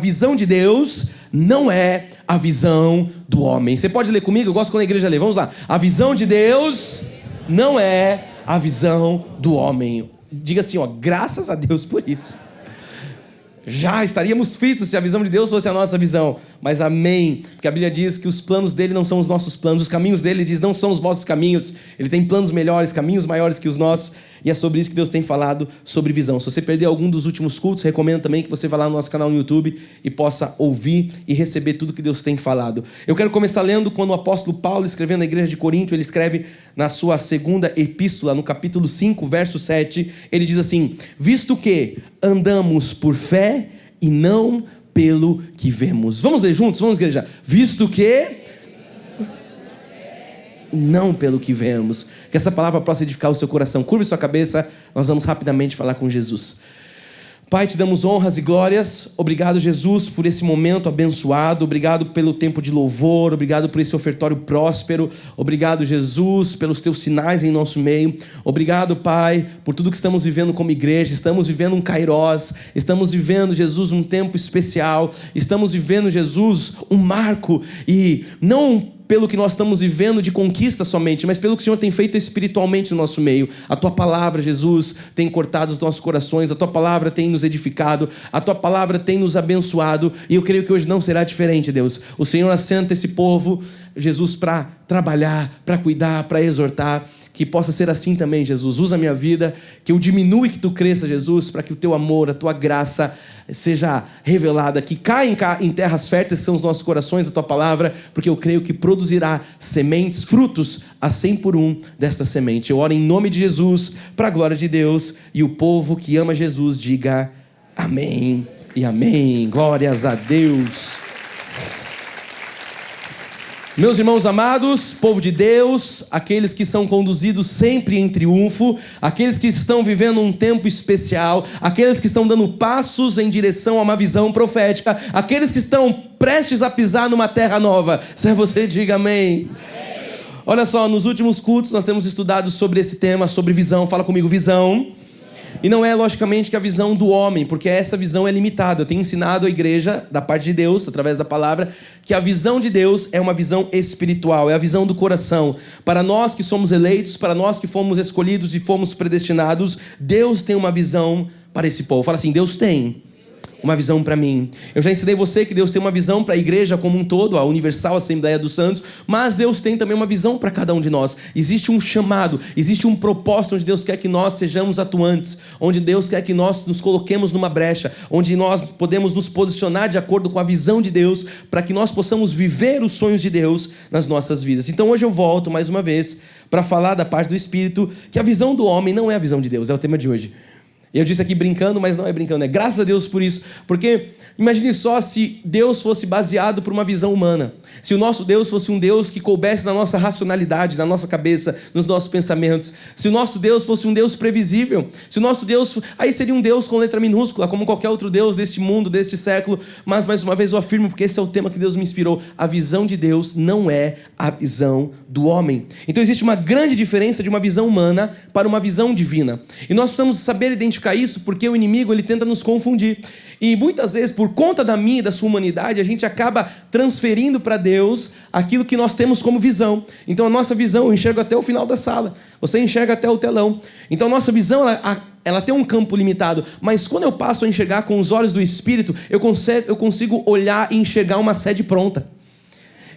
visão de Deus não é a visão do homem. Você pode ler comigo? Eu gosto quando a igreja lê. Vamos lá. A visão de Deus não é a visão do homem. Diga assim, graças a Deus por isso. Já estaríamos fritos se a visão de Deus fosse a nossa visão. Mas amém. Porque a Bíblia diz que os planos dele não são os nossos planos. Os caminhos dele, ele diz, não são os vossos caminhos. Ele tem planos melhores, caminhos maiores que os nossos. E é sobre isso que Deus tem falado sobre visão. Se você perdeu algum dos últimos cultos, recomendo também que você vá lá no nosso canal no YouTube e possa ouvir e receber tudo que Deus tem falado. Eu quero começar lendo quando o apóstolo Paulo, escrevendo na igreja de Corinto, ele escreve na sua segunda epístola, no capítulo 5, verso 7, ele diz assim: visto que andamos por fé e não pelo que vemos. Vamos ler juntos? Vamos, igreja. Visto que não pelo que vemos. Que essa palavra possa edificar o seu coração. Curve sua cabeça, nós vamos rapidamente falar com Jesus. Pai, te damos honras e glórias. Obrigado, Jesus, por esse momento abençoado. Obrigado pelo tempo de louvor. Obrigado por esse ofertório próspero. Obrigado, Jesus, pelos teus sinais em nosso meio. Obrigado, Pai, por tudo que estamos vivendo como igreja. Estamos vivendo um Kairós. Estamos vivendo, Jesus, um tempo especial. Estamos vivendo, Jesus, um marco. E não pelo que nós estamos vivendo de conquista somente, mas pelo que o Senhor tem feito espiritualmente no nosso meio. A Tua palavra, Jesus, tem cortado os nossos corações, a Tua palavra tem nos edificado, a Tua palavra tem nos abençoado, e eu creio que hoje não será diferente, Deus. O Senhor assenta esse povo, Jesus, para trabalhar, para cuidar, para exortar. Que possa ser assim também, Jesus. Usa a minha vida, que eu diminua e que Tu cresça, Jesus, para que o Teu amor, a Tua graça seja revelada, que caia em terras férteis, que são os nossos corações, a Tua palavra, porque eu creio que produzirá sementes, frutos a 100 por 1 desta semente. Eu oro em nome de Jesus, para a glória de Deus, e o povo que ama Jesus diga amém e amém. Glórias a Deus. Meus irmãos amados, povo de Deus, aqueles que são conduzidos sempre em triunfo, aqueles que estão vivendo um tempo especial, aqueles que estão dando passos em direção a uma visão profética, aqueles que estão prestes a pisar numa terra nova. Se você diga amém. Olha só, nos últimos cultos nós temos estudado sobre esse tema, sobre visão. Fala comigo, visão. E não é, logicamente, que a visão do homem, porque essa visão é limitada. Eu tenho ensinado a igreja, da parte de Deus, através da palavra, que a visão de Deus é uma visão espiritual, é a visão do coração. Para nós que somos eleitos, para nós que fomos escolhidos e fomos predestinados, Deus tem uma visão para esse povo. Fala assim, Deus tem uma visão para mim. Eu já ensinei você que Deus tem uma visão para a igreja como um todo, a Universal Assembleia dos Santos, mas Deus tem também uma visão para cada um de nós. Existe um chamado, existe um propósito onde Deus quer que nós sejamos atuantes, onde Deus quer que nós nos coloquemos numa brecha, onde nós podemos nos posicionar de acordo com a visão de Deus, para que nós possamos viver os sonhos de Deus nas nossas vidas. Então hoje eu volto mais uma vez para falar da parte do Espírito, que a visão do homem não é a visão de Deus, é o tema de hoje. Eu disse aqui brincando, mas não é brincando, é graças a Deus por isso. Porque imagine só se Deus fosse baseado por uma visão humana. Se o nosso Deus fosse um Deus que coubesse na nossa racionalidade, na nossa cabeça, nos nossos pensamentos. Se o nosso Deus fosse um Deus previsível. Se o nosso Deus... Aí seria um Deus com letra minúscula, como qualquer outro Deus deste mundo, deste século. Mas mais uma vez eu afirmo, porque esse é o tema que Deus me inspirou. A visão de Deus não é a visão do homem. Então existe uma grande diferença de uma visão humana para uma visão divina. E nós precisamos saber identificar isso, porque o inimigo ele tenta nos confundir. E muitas vezes, por conta da minha e da sua humanidade, a gente acaba transferindo para Deus aquilo que nós temos como visão. Então a nossa visão, eu enxergo até o final da sala, você enxerga até o telão. Então a nossa visão, ela tem um campo limitado, mas quando eu passo a enxergar com os olhos do Espírito, eu consigo olhar e enxergar uma sede pronta.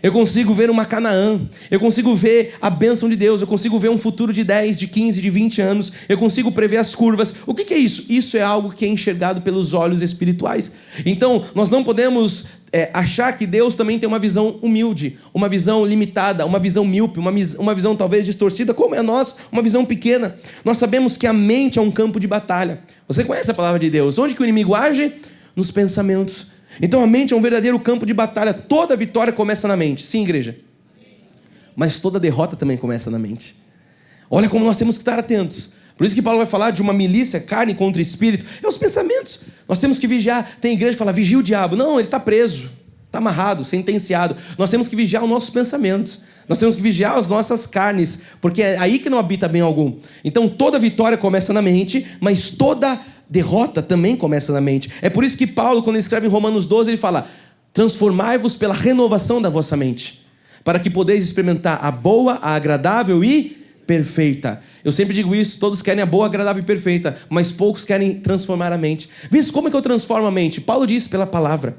Eu consigo ver uma Canaã, eu consigo ver a bênção de Deus, eu consigo ver um futuro de 10, de 15, de 20 anos, eu consigo prever as curvas. O que é isso? Isso é algo que é enxergado pelos olhos espirituais. Então, nós não podemos achar que Deus também tem uma visão humilde, uma visão limitada, uma visão míope, uma visão talvez distorcida, como é a nossa, uma visão pequena. Nós sabemos que a mente é um campo de batalha. Você conhece a palavra de Deus? Onde que o inimigo age? Nos pensamentos. Então a mente é um verdadeiro campo de batalha. Toda vitória começa na mente. Sim, igreja? Mas toda derrota também começa na mente. Olha como nós temos que estar atentos. Por isso que Paulo vai falar de uma milícia, carne contra espírito. É os pensamentos. Nós temos que vigiar. Tem igreja que fala, vigia o diabo. Não, ele está preso. Está amarrado, sentenciado. Nós temos que vigiar os nossos pensamentos. Nós temos que vigiar as nossas carnes. Porque é aí que não habita bem algum. Então toda vitória começa na mente, mas toda derrota também começa na mente. É por isso que Paulo, quando escreve em Romanos 12, ele fala: transformai-vos pela renovação da vossa mente, para que podeis experimentar a boa, a agradável e perfeita. Eu sempre digo isso, todos querem a boa, agradável e perfeita, mas poucos querem transformar a mente. Mas como é que eu transformo a mente? Paulo diz: pela palavra.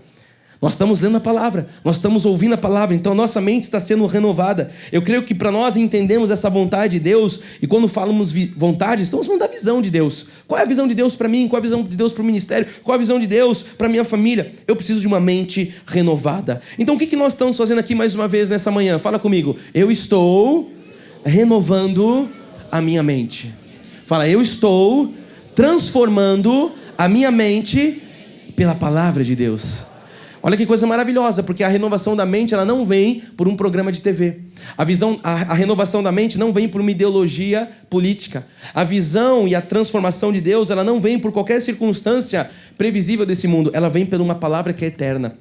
Nós estamos lendo a palavra, nós estamos ouvindo a palavra, então nossa mente está sendo renovada. Eu creio que para nós entendermos essa vontade de Deus, e quando falamos vontade, estamos falando da visão de Deus. Qual é a visão de Deus para mim? Qual é a visão de Deus para o ministério? Qual é a visão de Deus para a minha família? Eu preciso de uma mente renovada. Então o que nós estamos fazendo aqui mais uma vez nessa manhã? Fala comigo. Eu estou renovando a minha mente. Fala, eu estou transformando a minha mente pela palavra de Deus. Olha que coisa maravilhosa, porque a renovação da mente, ela não vem por um programa de TV. A renovação da mente não vem por uma ideologia política. A visão e a transformação de Deus, ela não vem por qualquer circunstância previsível desse mundo. Ela vem por uma palavra que é eterna.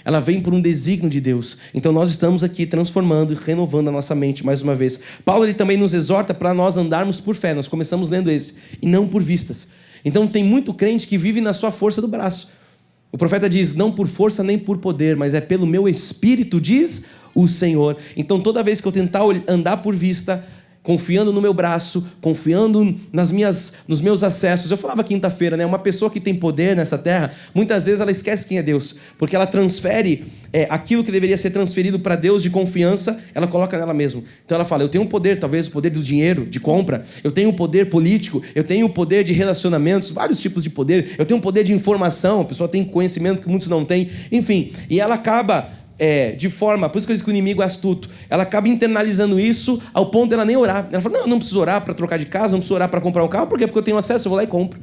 Ela vem por um desígnio de Deus. Então nós estamos aqui transformando e renovando a nossa mente mais uma vez. Paulo, ele também nos exorta para nós andarmos por fé. Nós começamos lendo esse. E não por vistas. Então tem muito crente que vive na sua força do braço. O profeta diz: não por força nem por poder, mas é pelo meu espírito, diz o Senhor. Então toda vez que eu tentar andar por vista, confiando no meu braço, confiando nos meus acessos. Eu falava quinta-feira, né? Uma pessoa que tem poder nessa terra, muitas vezes ela esquece quem é Deus, porque ela transfere aquilo que deveria ser transferido para Deus de confiança, ela coloca nela mesma. Então ela fala: eu tenho um poder, talvez o poder do dinheiro, de compra, eu tenho um poder político, eu tenho um poder de relacionamentos, vários tipos de poder, eu tenho um poder de informação, a pessoa tem conhecimento que muitos não têm, enfim, e ela acaba... de forma, por isso que eu digo que o inimigo é astuto, ela acaba internalizando isso ao ponto dela nem orar. Ela fala: não preciso orar para trocar de casa, não preciso orar para comprar um carro. Por quê? Porque eu tenho acesso, eu vou lá e compro.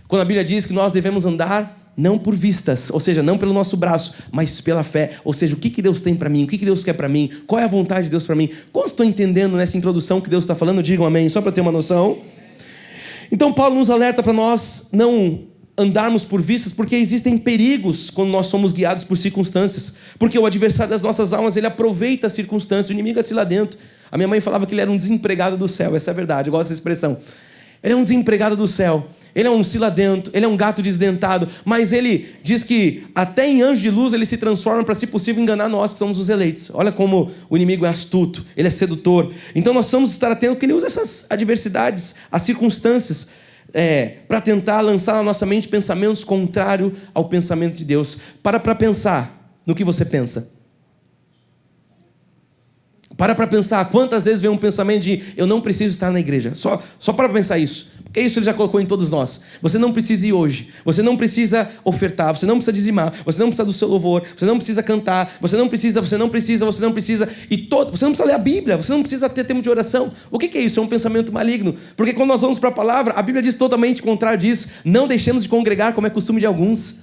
Quando a Bíblia diz que nós devemos andar não por vistas, ou seja, não pelo nosso braço, mas pela fé. Ou seja, o que Deus tem para mim, o que Deus quer para mim, qual é a vontade de Deus para mim. Quando estão entendendo nessa introdução que Deus está falando, digam amém, só para eu ter uma noção. Então Paulo nos alerta para nós não andarmos por vistas, porque existem perigos quando nós somos guiados por circunstâncias, porque o adversário das nossas almas, ele aproveita as circunstâncias, o inimigo é assim lá dentro. A minha mãe falava que ele era um desempregado do céu, essa é a verdade, eu gosto dessa expressão. Ele é um desempregado do céu, ele é um ciladento, ele é um gato desdentado, mas ele diz que até em anjo de luz ele se transforma para, se possível, enganar nós que somos os eleitos. Olha como o inimigo é astuto, ele é sedutor. Então nós precisamos estar atentos que ele usa essas adversidades, as circunstâncias, para tentar lançar na nossa mente pensamentos contrários ao pensamento de Deus. Para pensar no que você pensa. Para pensar quantas vezes vem um pensamento de: eu não preciso estar na igreja. Só para pensar isso. Porque isso ele já colocou em todos nós. Você não precisa ir hoje. Você não precisa ofertar. Você não precisa dizimar. Você não precisa do seu louvor. Você não precisa cantar. Você não precisa. Você não precisa. Você não precisa. Você não precisa ler a Bíblia. Você não precisa ter tempo de oração. O que é isso? É um pensamento maligno. Porque quando nós vamos para a palavra, a Bíblia diz totalmente o contrário disso. Não deixemos de congregar, como é costume de alguns.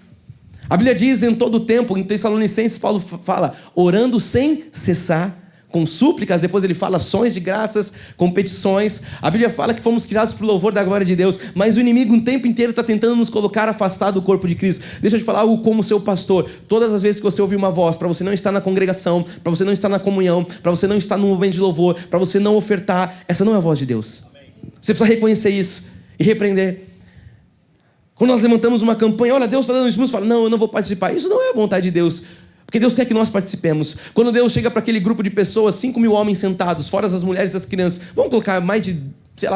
A Bíblia diz em todo o tempo, em Tessalonicenses, Paulo fala: orando sem cessar, com súplicas. Depois ele fala ações de graças, com petições. A Bíblia fala que fomos criados para o louvor da glória de Deus, mas o inimigo o tempo inteiro está tentando nos colocar afastado do corpo de Cristo. Deixa eu te falar algo como seu pastor. Todas as vezes que você ouvir uma voz, para você não estar na congregação, para você não estar na comunhão, para você não estar no momento de louvor, para você não ofertar, essa não é a voz de Deus. Você precisa reconhecer isso e repreender. Quando nós levantamos uma campanha: olha, Deus está dando isso, você fala: não, eu não vou participar. Isso não é a vontade de Deus. Porque Deus quer que nós participemos. Quando Deus chega para aquele grupo de pessoas, 5.000 homens sentados, fora as mulheres e as crianças, vamos colocar mais de,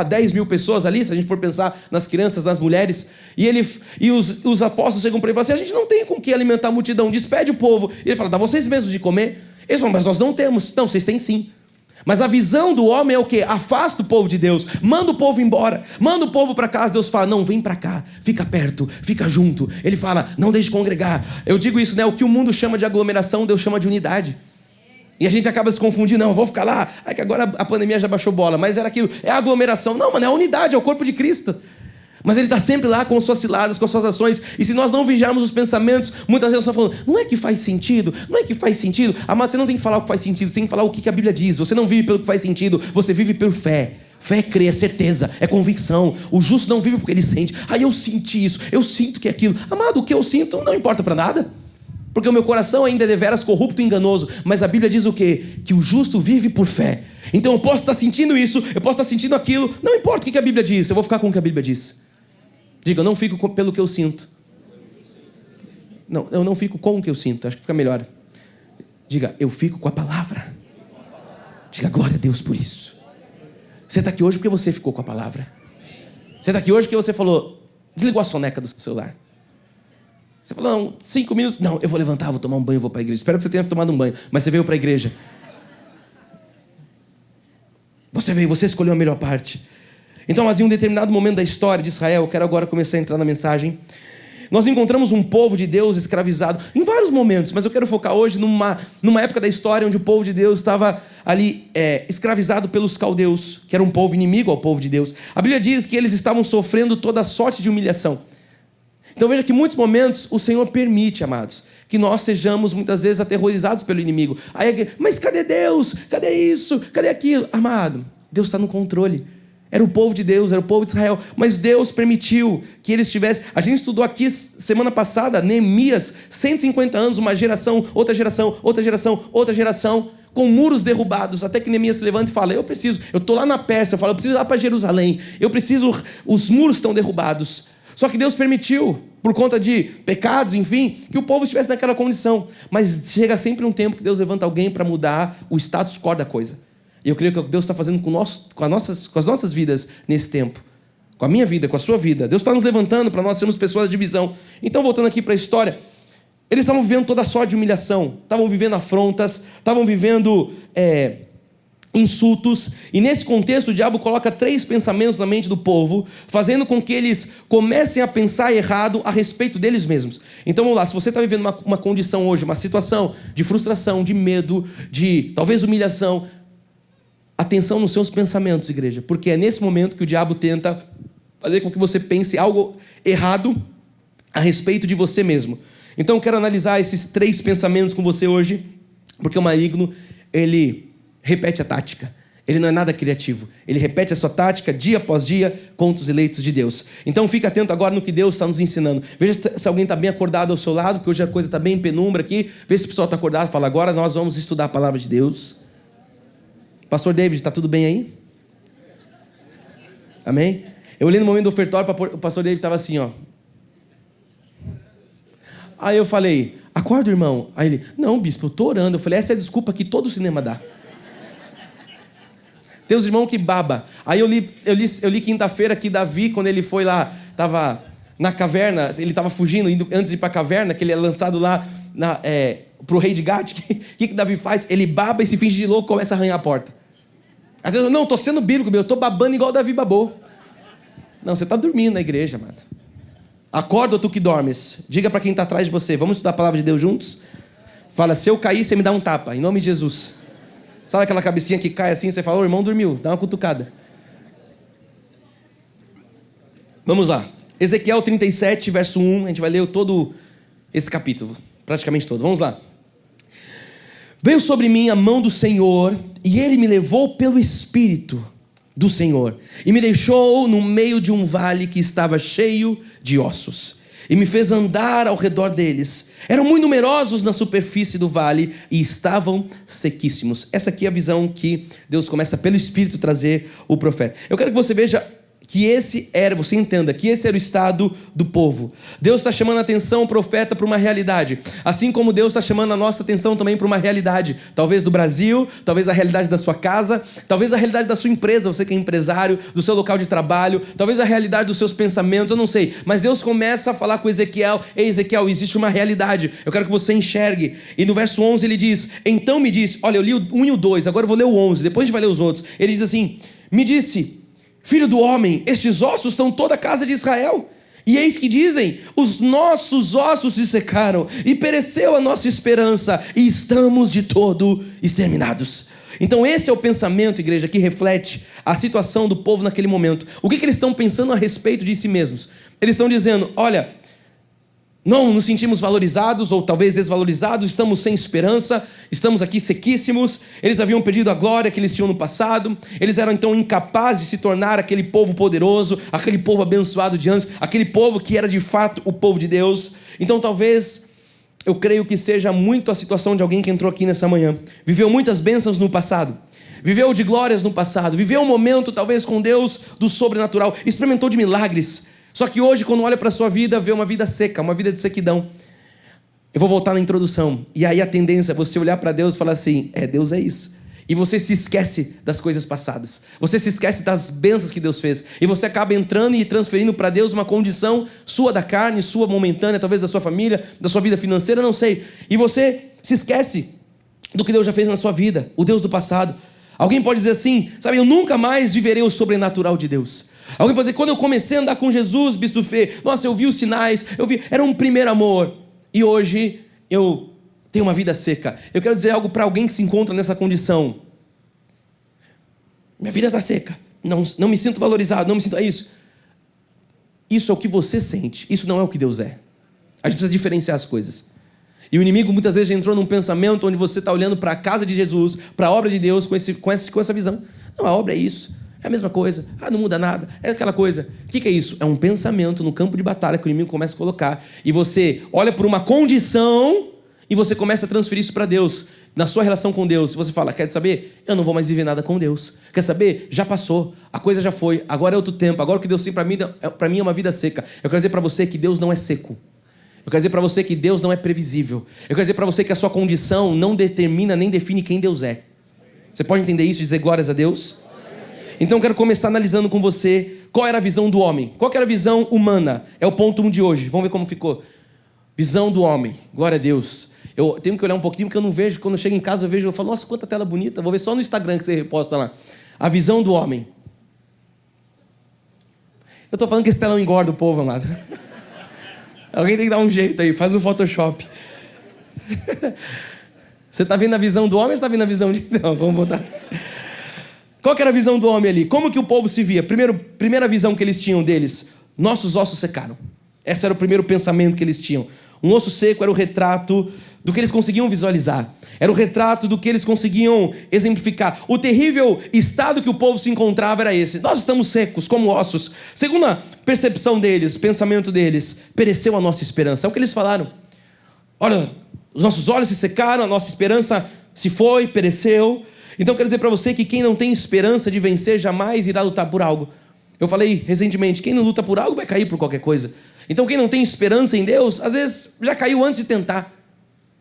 10 mil pessoas ali, se a gente for pensar nas crianças, nas mulheres, e os apóstolos chegam para ele e falam assim: a gente não tem com que alimentar a multidão, despede o povo. E ele fala: dá vocês mesmos de comer? Eles falam: mas nós não temos. Não, vocês têm sim. Mas a visão do homem é o quê? Afasta o povo de Deus, manda o povo embora, manda o povo para casa. Deus fala: não, vem para cá, fica perto, fica junto. Ele fala: não deixe de congregar. Eu digo isso, né? O que o mundo chama de aglomeração, Deus chama de unidade. E a gente acaba se confundindo: não, eu vou ficar lá, é que agora a pandemia já baixou bola, mas era aquilo, é a aglomeração. Não, mano, é a unidade, é o corpo de Cristo. Mas ele está sempre lá com as suas ciladas, com as suas ações. E se nós não vigiarmos os pensamentos, muitas vezes nós estamos falando: não é que faz sentido? Não é que faz sentido? Amado, você não tem que falar o que faz sentido, você tem que falar o que a Bíblia diz. Você não vive pelo que faz sentido, você vive por fé. Fé é crer, é certeza, é convicção. O justo não vive porque ele sente: eu senti isso, eu sinto que é aquilo. Amado, o que eu sinto não importa para nada, porque o meu coração ainda é deveras corrupto e enganoso. Mas a Bíblia diz o quê? Que o justo vive por fé. Então eu posso estar sentindo isso, eu posso estar sentindo aquilo, não importa o que a Bíblia diz, eu vou ficar com o que a Bíblia diz. Diga, eu não fico pelo que eu sinto. Não, eu não fico com o que eu sinto. Acho que fica melhor. Diga, eu fico com a palavra. Diga, glória a Deus por isso. Você está aqui hoje porque você ficou com a palavra. Você está aqui hoje porque você falou, desligou a soneca do seu celular. Você falou, não, 5 minutos. Não, eu vou levantar, vou tomar um banho, vou para a igreja. Espero que você tenha tomado um banho, mas você veio para a igreja. Você veio, você escolheu a melhor parte. Então, mas em um determinado momento da história de Israel, eu quero agora começar a entrar na mensagem. Nós encontramos um povo de Deus escravizado em vários momentos, mas eu quero focar hoje numa época da história onde o povo de Deus estava ali escravizado pelos caldeus, que era um povo inimigo ao povo de Deus. A Bíblia diz que eles estavam sofrendo toda sorte de humilhação. Então veja que em muitos momentos o Senhor permite, amados, que nós sejamos muitas vezes aterrorizados pelo inimigo. Aí, mas cadê Deus? Cadê isso? Cadê aquilo? Amado, Deus está no controle. Era o povo de Deus, era o povo de Israel. Mas Deus permitiu que eles tivessem... A gente estudou aqui semana passada, Neemias, 150 anos, uma geração, outra geração, outra geração, outra geração, com muros derrubados, até que Neemias se levanta e fala, eu estou lá na Pérsia, eu preciso ir lá para Jerusalém, os muros estão derrubados. Só que Deus permitiu, por conta de pecados, enfim, que o povo estivesse naquela condição. Mas chega sempre um tempo que Deus levanta alguém para mudar o status quo da coisa. E eu creio que é o que Deus está fazendo com as nossas vidas nesse tempo. Com a minha vida, com a sua vida. Deus está nos levantando para nós sermos pessoas de visão. Então, voltando aqui para a história, eles estavam vivendo toda sorte de humilhação, estavam vivendo afrontas, estavam vivendo insultos. E nesse contexto, o diabo coloca 3 pensamentos na mente do povo, fazendo com que eles comecem a pensar errado a respeito deles mesmos. Então, vamos lá, se você está vivendo uma condição hoje, uma situação de frustração, de medo, de talvez humilhação, atenção nos seus pensamentos, igreja, porque é nesse momento que o diabo tenta fazer com que você pense algo errado a respeito de você mesmo. Então eu quero analisar esses 3 pensamentos com você hoje, porque o maligno, ele repete a tática. Ele não é nada criativo. Ele repete a sua tática dia após dia contra os eleitos de Deus. Então fica atento agora no que Deus está nos ensinando. Veja se alguém está bem acordado ao seu lado, porque hoje a coisa está bem em penumbra aqui. Veja se o pessoal está acordado. Fala, agora nós vamos estudar a palavra de Deus. Pastor David, está tudo bem aí? Amém? Eu olhei no momento do ofertório, o pastor David estava assim, ó. Aí eu falei, acorda, irmão. Aí ele, não, bispo, eu estou orando. Eu falei, essa é a desculpa que todo cinema dá. Tem os irmãos que baba. Aí eu li quinta-feira que Davi, quando ele foi lá, estava na caverna, ele estava fugindo, antes de ir para a caverna, que ele é lançado lá pro rei de Gade. O que Davi faz? Ele baba e se finge de louco e começa a arranhar a porta. Às vezes, não, estou sendo bíblico, eu estou babando igual Davi babou. Não, você está dormindo na igreja, amado. Acorda, tu que dormes. Diga para quem está atrás de você, vamos estudar a palavra de Deus juntos? Fala, se eu cair, você me dá um tapa, em nome de Jesus. Sabe aquela cabecinha que cai assim, você fala, o irmão dormiu, dá uma cutucada. Vamos lá. Ezequiel 37, verso 1, a gente vai ler todo esse capítulo, praticamente todo. Vamos lá. Veio sobre mim a mão do Senhor, e Ele me levou pelo Espírito do Senhor, e me deixou no meio de um vale que estava cheio de ossos, e me fez andar ao redor deles. Eram muito numerosos na superfície do vale, e estavam sequíssimos. Essa aqui é a visão que Deus começa pelo Espírito trazer o profeta. Eu quero que você veja que você entenda que esse era o estado do povo. Deus está chamando a atenção do profeta para uma realidade, assim como Deus está chamando a nossa atenção também para uma realidade, talvez do Brasil, talvez a realidade da sua casa, talvez a realidade da sua empresa, você que é empresário, do seu local de trabalho, talvez a realidade dos seus pensamentos, eu não sei, mas Deus começa a falar com Ezequiel, ei Ezequiel, existe uma realidade, eu quero que você enxergue, e no verso 11 ele diz, então me disse, olha, eu li o 1 e o 2, agora eu vou ler o 11, depois a gente vai ler os outros, ele diz assim, me disse, filho do homem, estes ossos são toda a casa de Israel. E eis que dizem, os nossos ossos se secaram, e pereceu a nossa esperança, e estamos de todo exterminados. Então esse é o pensamento, igreja, que reflete a situação do povo naquele momento. O que eles estão pensando a respeito de si mesmos? Eles estão dizendo, olha, não nos sentimos valorizados ou talvez desvalorizados, estamos sem esperança, estamos aqui sequíssimos. Eles haviam perdido a glória que eles tinham no passado, eles eram então incapazes de se tornar aquele povo poderoso, aquele povo abençoado de antes, aquele povo que era de fato o povo de Deus. Então talvez, eu creio que seja muito a situação de alguém que entrou aqui nessa manhã, viveu muitas bênçãos no passado, viveu de glórias no passado, viveu um momento talvez com Deus do sobrenatural, experimentou de milagres. Só que hoje, quando olha para a sua vida, vê uma vida seca, uma vida de sequidão. Eu vou voltar na introdução. E aí a tendência é você olhar para Deus e falar assim, Deus é isso. E você se esquece das coisas passadas. Você se esquece das bênçãos que Deus fez. E você acaba entrando e transferindo para Deus uma condição sua da carne, sua momentânea, talvez da sua família, da sua vida financeira, não sei. E você se esquece do que Deus já fez na sua vida, o Deus do passado. Alguém pode dizer assim, sabe, eu nunca mais viverei o sobrenatural de Deus. Alguém pode dizer, quando eu comecei a andar com Jesus, Bispo Fê, nossa, eu vi os sinais, era um primeiro amor. E hoje eu tenho uma vida seca. Eu quero dizer algo para alguém que se encontra nessa condição. Minha vida está seca. Não me sinto valorizado, não me sinto... É isso. Isso é o que você sente. Isso não é o que Deus é. A gente precisa diferenciar as coisas. E o inimigo muitas vezes já entrou num pensamento onde você está olhando para a casa de Jesus, para a obra de Deus com essa visão. Não, a obra é isso. É a mesma coisa. Não muda nada. É aquela coisa. O que é isso? É um pensamento no campo de batalha que o inimigo começa a colocar. E você olha por uma condição e você começa a transferir isso para Deus. Na sua relação com Deus, você fala, quer saber? Eu não vou mais viver nada com Deus. Quer saber? Já passou. A coisa já foi. Agora é outro tempo. Agora o que Deus tem para mim é uma vida seca. Eu quero dizer para você que Deus não é seco. Eu quero dizer para você que Deus não é previsível. Eu quero dizer para você que a sua condição não determina nem define quem Deus é. Você pode entender isso e dizer glórias a Deus? Então eu quero começar analisando com você qual era a visão do homem. Qual que era a visão humana? É o ponto 1 de hoje. Vamos ver como ficou. Visão do homem. Glória a Deus. Eu tenho que olhar um pouquinho porque eu não vejo. Quando eu chego em casa eu falo, nossa, quanta tela bonita. Vou ver só no Instagram que você reposta lá. A visão do homem. Eu estou falando que esse telão engorda o povo, amado. Alguém tem que dar um jeito aí, faz um Photoshop. Você está vendo a visão do homem ou você está vendo a visão de... Não, vamos voltar. Qual que era a visão do homem ali? Como que o povo se via? Primeira visão que eles tinham deles, nossos ossos secaram. Esse era o primeiro pensamento que eles tinham. Um osso seco era o retrato do que eles conseguiam visualizar. Era o retrato do que eles conseguiam exemplificar. O terrível estado que o povo se encontrava era esse. Nós estamos secos, como ossos. Segundo a percepção deles, o pensamento deles, pereceu a nossa esperança. É o que eles falaram. Olha, os nossos olhos se secaram, a nossa esperança se foi, pereceu. Então eu quero dizer para você que quem não tem esperança de vencer jamais irá lutar por algo. Eu falei recentemente, quem não luta por algo vai cair por qualquer coisa. Então quem não tem esperança em Deus, às vezes já caiu antes de tentar.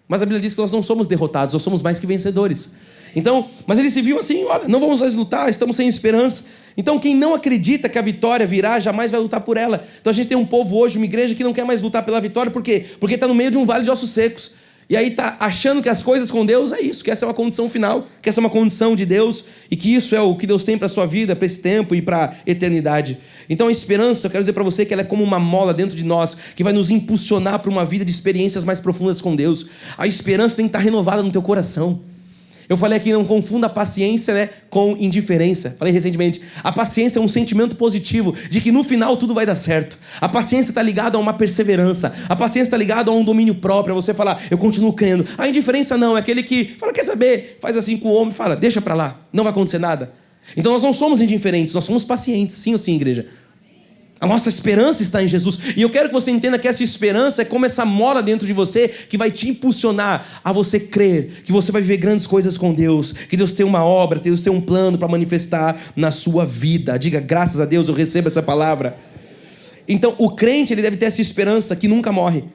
Mas a Bíblia diz que nós não somos derrotados, nós somos mais que vencedores. Então, mas eles se viam assim, olha, não vamos mais lutar, estamos sem esperança. Então quem não acredita que a vitória virá, jamais vai lutar por ela. Então a gente tem um povo hoje, uma igreja que não quer mais lutar pela vitória, por quê? Porque está no meio de um vale de ossos secos. E aí está achando que as coisas com Deus é isso, que essa é uma condição final, que essa é uma condição de Deus, e que isso é o que Deus tem para a sua vida, para esse tempo e para a eternidade. Então a esperança, eu quero dizer para você que ela é como uma mola dentro de nós, que vai nos impulsionar para uma vida de experiências mais profundas com Deus. A esperança tem que estar renovada no teu coração. Eu falei aqui, não confunda a paciência, com indiferença. Falei recentemente, a paciência é um sentimento positivo de que no final tudo vai dar certo. A paciência está ligada a uma perseverança. A paciência está ligada a um domínio próprio, a você falar, eu continuo crendo. A indiferença não, é aquele que fala, quer saber? Faz assim com o homem, fala, deixa para lá, não vai acontecer nada. Então nós não somos indiferentes, nós somos pacientes. Sim ou sim, igreja? A nossa esperança está em Jesus. E eu quero que você entenda que essa esperança é como essa mola dentro de você que vai te impulsionar a você crer que você vai viver grandes coisas com Deus, que Deus tem uma obra, que Deus tem um plano para manifestar na sua vida. Diga, graças a Deus eu recebo essa palavra. Então o crente ele deve ter essa esperança que nunca morre.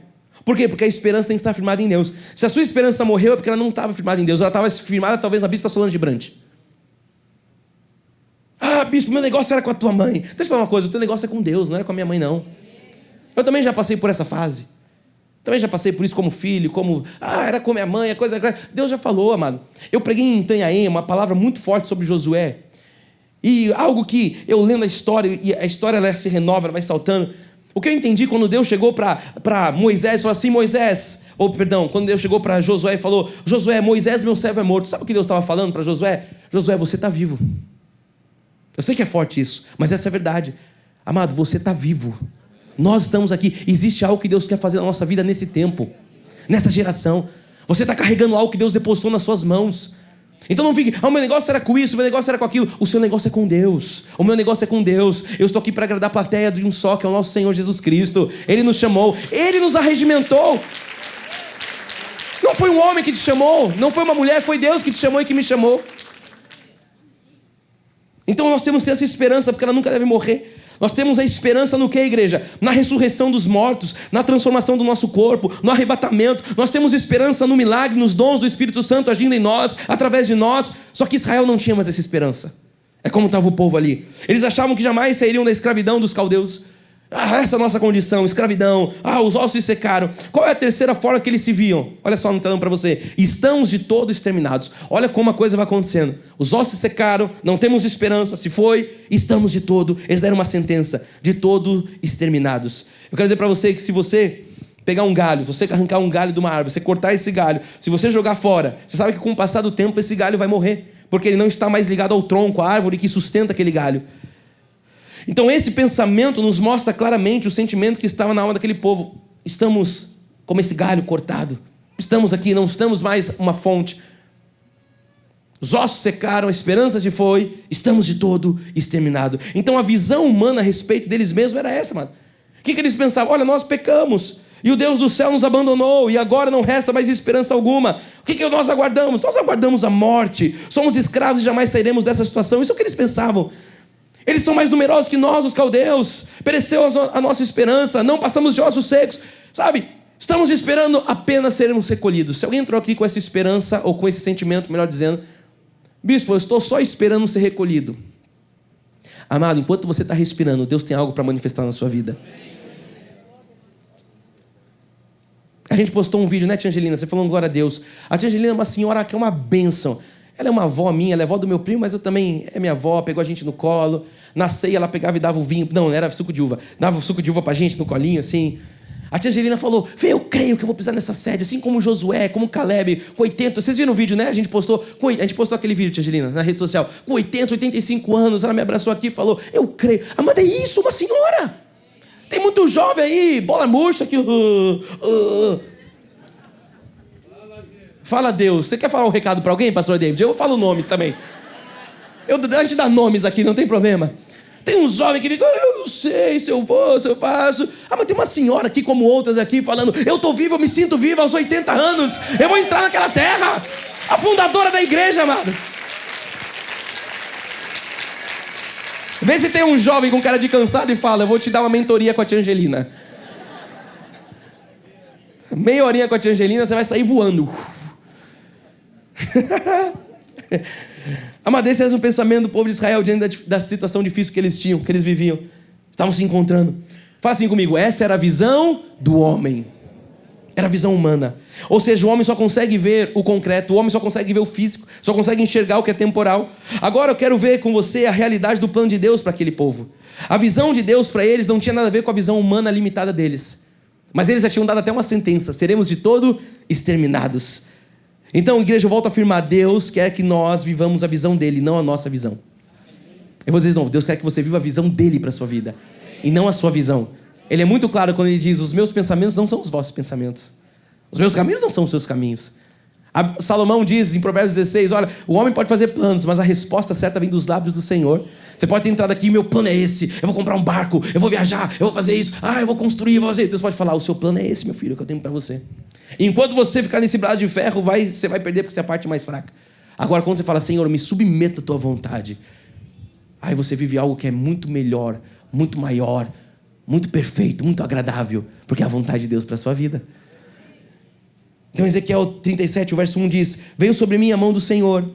Por quê? Porque a esperança tem que estar firmada em Deus. Se a sua esperança morreu é porque ela não estava firmada em Deus. Ela estava firmada talvez na Bispa Solange Brant. Ah, bispo, meu negócio era com a tua mãe. Deixa eu falar uma coisa, o teu negócio é com Deus, não era com a minha mãe, não. Eu também já passei por essa fase. Também já passei por isso como filho, era com minha mãe, a coisa... Deus já falou, amado. Eu preguei em Itanhaém uma palavra muito forte sobre Josué. E algo que eu lendo a história, e a história ela se renova, ela vai saltando. O que eu entendi quando Deus chegou para Moisés, falou assim, quando Deus chegou para Josué e falou, Josué, Moisés, meu servo é morto. Sabe o que Deus estava falando para Josué? Josué, você está vivo. Eu sei que é forte isso, mas essa é a verdade. Amado, você está vivo. Nós estamos aqui. Existe algo que Deus quer fazer na nossa vida nesse tempo, nessa geração. Você está carregando algo que Deus depositou nas suas mãos. Então não fique, o meu negócio era com isso, o meu negócio era com aquilo. O seu negócio é com Deus. O meu negócio é com Deus. Eu estou aqui para agradar a plateia de um só, que é o nosso Senhor Jesus Cristo. Ele nos chamou, Ele nos arregimentou. Não foi um homem que te chamou, não foi uma mulher, foi Deus que te chamou e que me chamou. Então nós temos que ter essa esperança, porque ela nunca deve morrer. Nós temos a esperança no que, igreja? Na ressurreição dos mortos, na transformação do nosso corpo, no arrebatamento. Nós temos esperança no milagre, nos dons do Espírito Santo agindo em nós, através de nós. Só que Israel não tinha mais essa esperança. É como estava o povo ali. Eles achavam que jamais sairiam da escravidão dos caldeus. Essa é a nossa condição, escravidão. Os ossos se secaram. Qual é a terceira forma que eles se viam? Olha só no telão para você. Estamos de todo exterminados. Olha como a coisa vai acontecendo. Os ossos se secaram, não temos esperança. Se foi, estamos de todo. Eles deram uma sentença, de todo exterminados. Eu quero dizer para você que se você pegar um galho, você arrancar um galho de uma árvore, você cortar esse galho, se você jogar fora, você sabe que com o passar do tempo esse galho vai morrer, porque ele não está mais ligado ao tronco, à árvore que sustenta aquele galho. Então esse pensamento nos mostra claramente o sentimento que estava na alma daquele povo. Estamos como esse galho cortado. Estamos aqui, não estamos mais uma fonte. Os ossos secaram, a esperança se foi, estamos de todo exterminado. Então a visão humana a respeito deles mesmos era essa, mano. O que eles pensavam? Olha, nós pecamos, e o Deus do céu nos abandonou, e agora não resta mais esperança alguma. O que nós aguardamos? Nós aguardamos a morte. Somos escravos e jamais sairemos dessa situação. Isso é o que eles pensavam. Eles são mais numerosos que nós, os caldeus. Pereceu a nossa esperança, não passamos de ossos secos. Sabe, estamos esperando apenas sermos recolhidos. Se alguém entrou aqui com essa esperança, ou com esse sentimento, melhor dizendo, bispo, eu estou só esperando ser recolhido. Amado, enquanto você está respirando, Deus tem algo para manifestar na sua vida. A gente postou um vídeo, né, tia Angelina? Você falando glória a Deus. A tia Angelina é uma senhora que é uma bênção. Ela é uma avó minha, ela é avó do meu primo, mas eu também é minha avó, pegou a gente no colo. Na ceia ela pegava e dava o vinho. Não era suco de uva. Dava o suco de uva pra gente no colinho, assim. A tia Angelina falou, eu creio que eu vou pisar nessa sede, assim como Josué, como Caleb, com 80... Vocês viram o vídeo, né? A gente postou aquele vídeo, tia Angelina, na rede social. Com 80, 85 anos, ela me abraçou aqui e falou, eu creio. Amanda, é isso, uma senhora. Tem muito jovem aí, bola murcha aqui. Fala Deus. Você quer falar um recado para alguém, pastor David? Eu falo nomes também. A gente dá nomes aqui, não tem problema. Tem um jovem que fica, eu não sei se eu vou, se eu faço. Mas tem uma senhora aqui, como outras aqui, falando, eu tô vivo, eu me sinto vivo aos 80 anos. Eu vou entrar naquela terra. A fundadora da igreja, amado. Vê se tem um jovem com cara de cansado e fala, eu vou te dar uma mentoria com a tia Angelina. Meia horinha com a tia Angelina, você vai sair voando. Amado, esse é o pensamento do povo de Israel diante da situação difícil que eles tinham, que eles viviam. Estavam se encontrando. Fala assim comigo, essa era a visão do homem. Era a visão humana. Ou seja, o homem só consegue ver o concreto, o homem só consegue ver o físico, só consegue enxergar o que é temporal. Agora eu quero ver com você a realidade do plano de Deus para aquele povo. A visão de Deus para eles não tinha nada a ver com a visão humana limitada deles. Mas eles já tinham dado até uma sentença, seremos de todo exterminados. Então, igreja, eu volto a afirmar, Deus quer que nós vivamos a visão dele, não a nossa visão. Eu vou dizer de novo, Deus quer que você viva a visão dele para a sua vida, e não a sua visão. Ele é muito claro quando ele diz, os meus pensamentos não são os vossos pensamentos. Os meus caminhos não são os seus caminhos. Salomão diz em Provérbios 16, olha, o homem pode fazer planos, mas a resposta certa vem dos lábios do Senhor. Você pode ter entrado aqui, meu plano é esse, eu vou comprar um barco, eu vou viajar, eu vou fazer isso, eu vou construir, eu vou fazer. Deus pode falar, o seu plano é esse, meu filho, que eu tenho para você. E enquanto você ficar nesse braço de ferro, você vai perder porque você é a parte mais fraca. Agora, quando você fala, Senhor, eu me submeto à tua vontade, aí você vive algo que é muito melhor, muito maior, muito perfeito, muito agradável, porque é a vontade de Deus para a sua vida. Então Ezequiel 37, o verso 1 diz, veio sobre mim a mão do Senhor,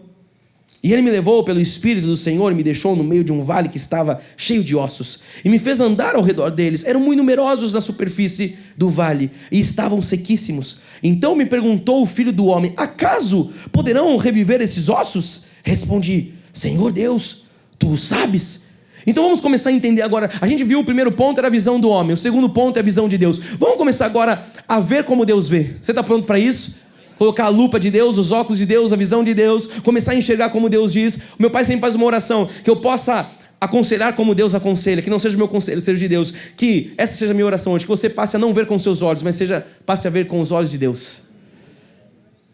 e ele me levou pelo Espírito do Senhor e me deixou no meio de um vale que estava cheio de ossos, e me fez andar ao redor deles. Eram muito numerosos na superfície do vale, e estavam sequíssimos. Então me perguntou o filho do homem, acaso poderão reviver esses ossos? Respondi, Senhor Deus, tu o sabes. Então vamos começar a entender agora. A gente viu o primeiro ponto era a visão do homem, o segundo ponto é a visão de Deus. Vamos começar agora a ver como Deus vê. Você está pronto para isso? Colocar a lupa de Deus, os óculos de Deus, a visão de Deus, começar a enxergar como Deus diz. O meu pai sempre faz uma oração, que eu possa aconselhar como Deus aconselha, que não seja o meu conselho, seja de Deus. Que essa seja a minha oração hoje, que você passe a não ver com seus olhos, mas passe a ver com os olhos de Deus.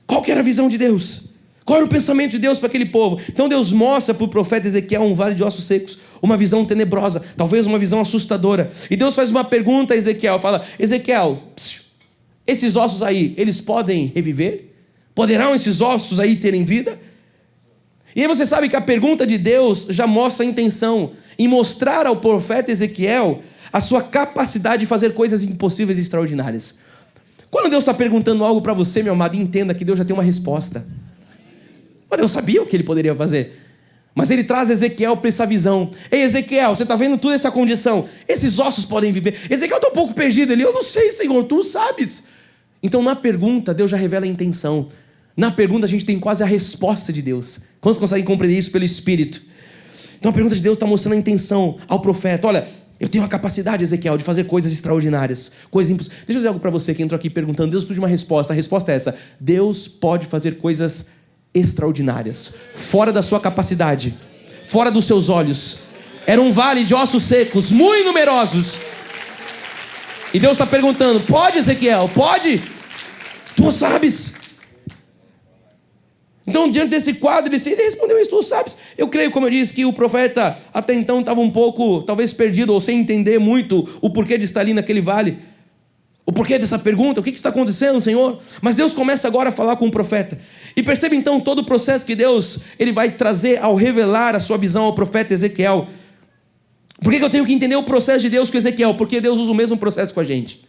Qual que era a visão de Deus? Qual era o pensamento de Deus para aquele povo? Então Deus mostra para o profeta Ezequiel um vale de ossos secos, uma visão tenebrosa, talvez uma visão assustadora. E Deus faz uma pergunta a Ezequiel, fala, Ezequiel, esses ossos aí, eles podem reviver? Poderão esses ossos aí terem vida? E aí você sabe que a pergunta de Deus já mostra a intenção em mostrar ao profeta Ezequiel a sua capacidade de fazer coisas impossíveis e extraordinárias. Quando Deus está perguntando algo para você, meu amado, entenda que Deus já tem uma resposta. Mas Deus sabia o que ele poderia fazer. Mas ele traz Ezequiel para essa visão. Ei, Ezequiel, você está vendo toda essa condição? Esses ossos podem viver. Ezequiel está um pouco perdido. Eu não sei, Senhor, tu sabes. Então, na pergunta, Deus já revela a intenção. Na pergunta, a gente tem quase a resposta de Deus. Quantos conseguem compreender isso pelo Espírito? Então, a pergunta de Deus está mostrando a intenção ao profeta. Olha, eu tenho a capacidade, Ezequiel, de fazer coisas extraordinárias. Coisas impossíveis. Deixa eu dizer algo para você que entrou aqui perguntando. Deus pediu uma resposta. A resposta é essa. Deus pode fazer coisas extraordinárias, fora da sua capacidade, fora dos seus olhos. Era um vale de ossos secos, muito numerosos. E Deus está perguntando: pode, Ezequiel? Pode? Tu sabes? Então, diante desse quadro, ele respondeu isso: tu sabes? Eu creio, como eu disse, que o profeta até então estava um pouco, talvez perdido, ou sem entender muito o porquê de estar ali naquele vale. O porquê dessa pergunta, o que está acontecendo, Senhor? Mas Deus começa agora a falar com o profeta. E percebe então todo o processo que Deus ele vai trazer ao revelar a sua visão ao profeta Ezequiel. Por que eu tenho que entender o processo de Deus com Ezequiel? Porque Deus usa o mesmo processo com a gente.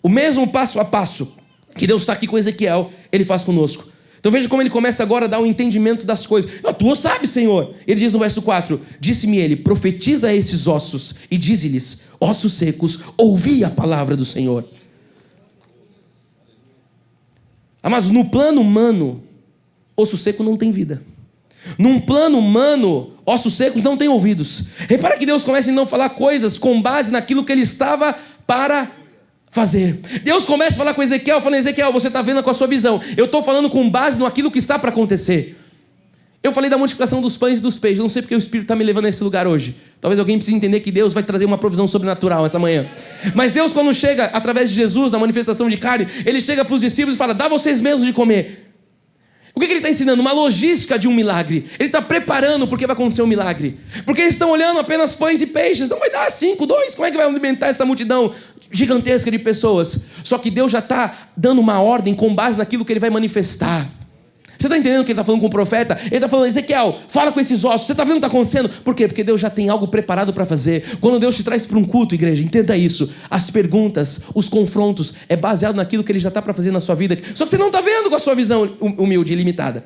O mesmo passo a passo que Deus está aqui com Ezequiel, ele faz conosco. Então veja como ele começa agora a dar o entendimento das coisas. Tu sabes, Senhor. Ele diz no verso 4, disse-me ele, profetiza a esses ossos e dize-lhes, ossos secos, ouvi a palavra do Senhor. Mas no plano humano, osso seco não tem vida. Num plano humano, ossos secos não têm ouvidos. Repara que Deus começa então a falar coisas com base naquilo que ele estava para fazer. Deus começa a falar com Ezequiel, falando: Ezequiel, você está vendo com a sua visão. Eu estou falando com base naquilo que está para acontecer. Eu falei da multiplicação dos pães e dos peixes. Eu não sei porque o Espírito está me levando a esse lugar hoje. Talvez alguém precise entender que Deus vai trazer uma provisão sobrenatural essa manhã. Mas Deus, quando chega através de Jesus, na manifestação de carne, ele chega para os discípulos e fala: dá vocês mesmos de comer. O que ele está ensinando? Uma logística de um milagre. Ele está preparando porque vai acontecer um milagre. Porque eles estão olhando apenas pães e peixes. Não vai dar 5, 2. Como é que vai alimentar essa multidão gigantesca de pessoas? Só que Deus já está dando uma ordem com base naquilo que ele vai manifestar. Você está entendendo o que ele está falando com o profeta? Ele está falando: Ezequiel, fala com esses ossos. Você está vendo o que está acontecendo? Por quê? Porque Deus já tem algo preparado para fazer. Quando Deus te traz para um culto, igreja, entenda isso. As perguntas, os confrontos, é baseado naquilo que ele já está para fazer na sua vida. Só que você não está vendo com a sua visão humilde e limitada.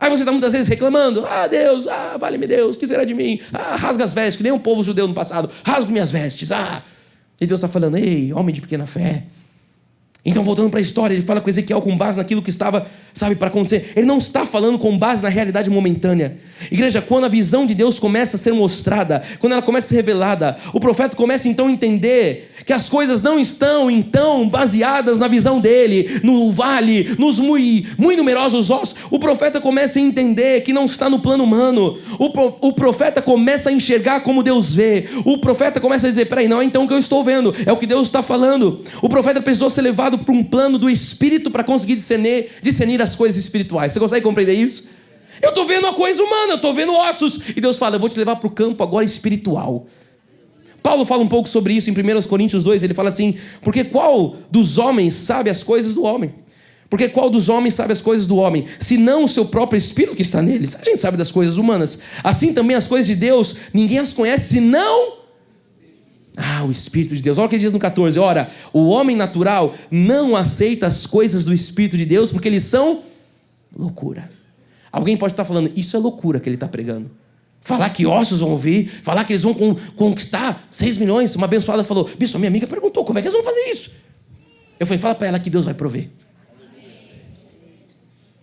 Aí você está muitas vezes reclamando: Deus, vale-me Deus, o que será de mim? Rasga as vestes, que nem o povo judeu no passado. Rasgo minhas vestes, E Deus está falando: ei, homem de pequena fé. Então, voltando para a história, ele fala com Ezequiel com base naquilo que estava, para acontecer. Ele não está falando com base na realidade momentânea. Igreja, quando a visão de Deus começa a ser mostrada, quando ela começa a ser revelada, o profeta começa então a entender que as coisas não estão então baseadas na visão dele, no vale, nos muito numerosos ossos. O profeta começa a entender que não está no plano humano. O profeta começa a enxergar como Deus vê. O profeta começa a dizer: peraí, não é então o que eu estou vendo, é o que Deus está falando. O profeta precisou ser levado para um plano do Espírito para conseguir discernir as coisas espirituais. Você consegue compreender isso? Eu estou vendo a coisa humana, eu estou vendo ossos. E Deus fala: eu vou te levar para o campo agora espiritual. Paulo fala um pouco sobre isso em 1 Coríntios 2. Ele fala assim: porque qual dos homens sabe as coisas do homem? Porque qual dos homens sabe as coisas do homem? Senão o seu próprio Espírito que está neles. A gente sabe das coisas humanas. Assim também as coisas de Deus, ninguém as conhece senão o Espírito de Deus. Olha o que ele diz no 14. Ora, o homem natural não aceita as coisas do Espírito de Deus porque eles são loucura. Alguém pode estar falando: isso é loucura que ele está pregando. Falar que ossos vão ouvir, falar que eles vão conquistar 6 milhões. Uma abençoada falou: bicho, a minha amiga perguntou, como é que eles vão fazer isso? Eu falei: fala para ela que Deus vai prover.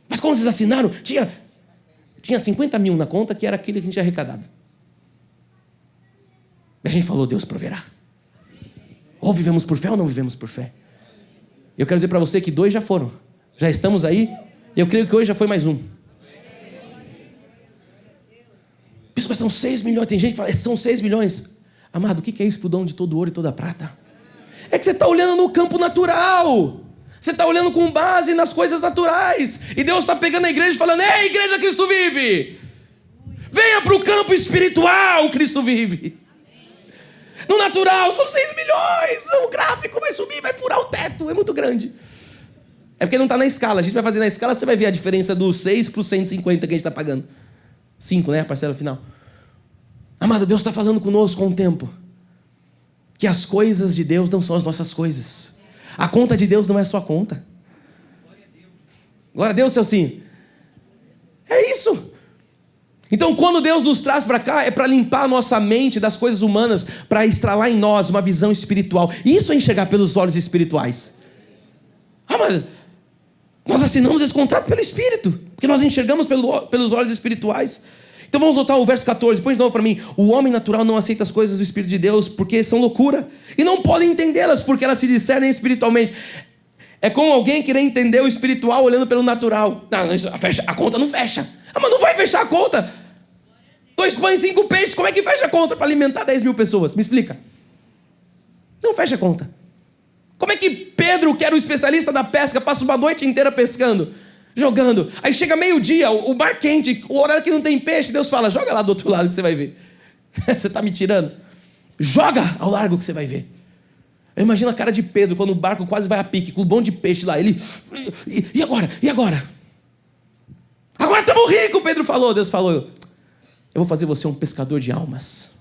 Mas quando vocês assinaram, tinha 50 mil na conta, que era aquele que a gente tinha arrecadado. E a gente falou: Deus proverá. Ou vivemos por fé ou não vivemos por fé. Eu quero dizer para você que 2 já foram. Já estamos aí. Eu creio que hoje já foi mais um. Isso, mas são 6 milhões. Tem gente que fala: são 6 milhões. Amado, o que é isso para o dom de todo ouro e toda prata? É que você está olhando no campo natural. Você está olhando com base nas coisas naturais. E Deus está pegando a igreja e falando: ei, igreja, Cristo vive. Venha para o campo espiritual, Cristo vive. No natural, são 6 milhões. O gráfico vai subir, vai furar o teto. É muito grande. É porque não está na escala. A gente vai fazer na escala, você vai ver a diferença dos 6 para os 150 que a gente está pagando. 5, né? A parcela final. Amado, Deus está falando conosco há um tempo que as coisas de Deus não são as nossas coisas. A conta de Deus não é a sua conta. Glória a Deus, Celcinho. É isso. Então, quando Deus nos traz para cá, é para limpar a nossa mente das coisas humanas, para estralar em nós uma visão espiritual. Isso é enxergar pelos olhos espirituais. Mas nós assinamos esse contrato pelo Espírito, porque nós enxergamos pelos olhos espirituais. Então vamos voltar ao verso 14, põe de novo para mim. O homem natural não aceita as coisas do Espírito de Deus, porque são loucura, e não podem entendê-las, porque elas se discernem espiritualmente. É como alguém querer entender o espiritual olhando pelo natural. Não, a conta não fecha. Mas não vai fechar a conta. 2 pães e 5 peixes, como é que fecha a conta para alimentar 10 mil pessoas? Me explica. Não fecha a conta. Como é que Pedro, que era o especialista da pesca, passa uma noite inteira pescando, jogando? Aí chega meio-dia, o bar quente, o horário que não tem peixe, Deus fala, joga lá do outro lado que você vai ver. Você está me tirando? Joga ao largo que você vai ver. Eu imagino a cara de Pedro quando o barco quase vai a pique, com o bom de peixe lá. Ele, e agora? E agora? Agora estamos ricos, Pedro falou. Deus falou, eu vou fazer você um pescador de almas.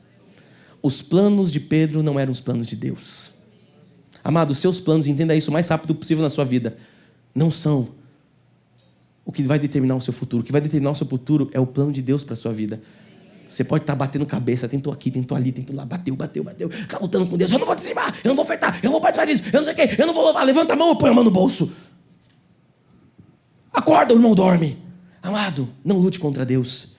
Os planos de Pedro não eram os planos de Deus. Amado, os seus planos, entenda isso o mais rápido possível na sua vida, não são o que vai determinar o seu futuro. O que vai determinar o seu futuro é o plano de Deus para a sua vida. Você pode estar batendo cabeça, tentou aqui, tentou ali, tentou lá, bateu, está lutando com Deus. Eu não vou dizimar, eu não vou ofertar, eu não vou participar disso, eu não sei o quê, eu não vou louvar. Levanta a mão ou põe a mão no bolso. Acorda, o irmão dorme. Amado, não lute contra Deus.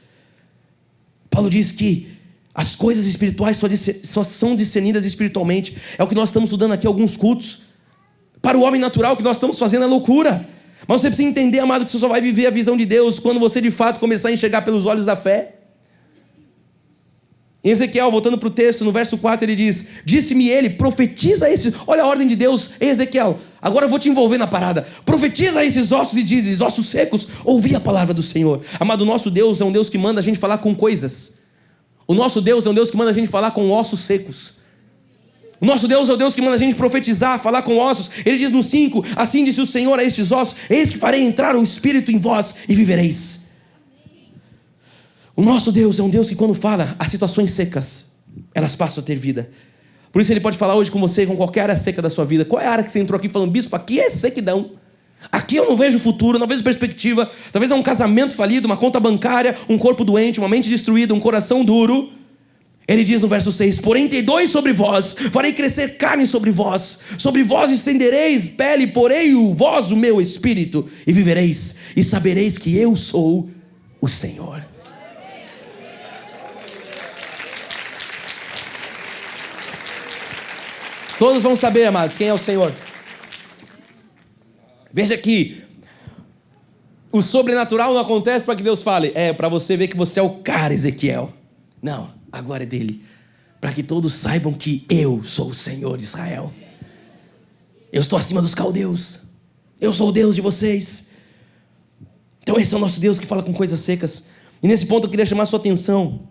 Paulo diz que as coisas espirituais só são discernidas espiritualmente. É o que nós estamos estudando aqui, alguns cultos. Para o homem natural, o que nós estamos fazendo é loucura. Mas você precisa entender, amado, que você só vai viver a visão de Deus quando você de fato começar a enxergar pelos olhos da fé. Em Ezequiel, voltando para o texto, no verso 4 ele diz, disse-me ele, profetiza esses... Olha a ordem de Deus, ei Ezequiel, agora eu vou te envolver na parada. Profetiza esses ossos e diz-lhes, ossos secos, ouvi a palavra do Senhor. Amado, o nosso Deus é um Deus que manda a gente falar com coisas. O nosso Deus é um Deus que manda a gente falar com ossos secos. O nosso Deus é o Deus que manda a gente profetizar, falar com ossos. Ele diz no 5, assim disse o Senhor a estes ossos, eis que farei entrar o Espírito em vós e vivereis. O nosso Deus é um Deus que quando fala, as situações secas, elas passam a ter vida. Por isso ele pode falar hoje com você, com qualquer área seca da sua vida. Qual é a área que você entrou aqui falando, bispo, aqui é sequidão. Aqui eu não vejo futuro, não vejo perspectiva. Talvez é um casamento falido, uma conta bancária, um corpo doente, uma mente destruída, um coração duro. Ele diz no verso 6, porém tem dois sobre vós, farei crescer carne sobre vós estendereis pele, porei vós o meu espírito, e vivereis, e sabereis que eu sou o Senhor. Todos vão saber, amados, quem é o Senhor. Veja que o sobrenatural não acontece para que Deus fale. É para você ver que você é o cara, Ezequiel. Não, a glória é dele. Para que todos saibam que eu sou o Senhor de Israel. Eu estou acima dos caldeus. Eu sou o Deus de vocês. Então esse é o nosso Deus que fala com coisas secas. E nesse ponto eu queria chamar a sua atenção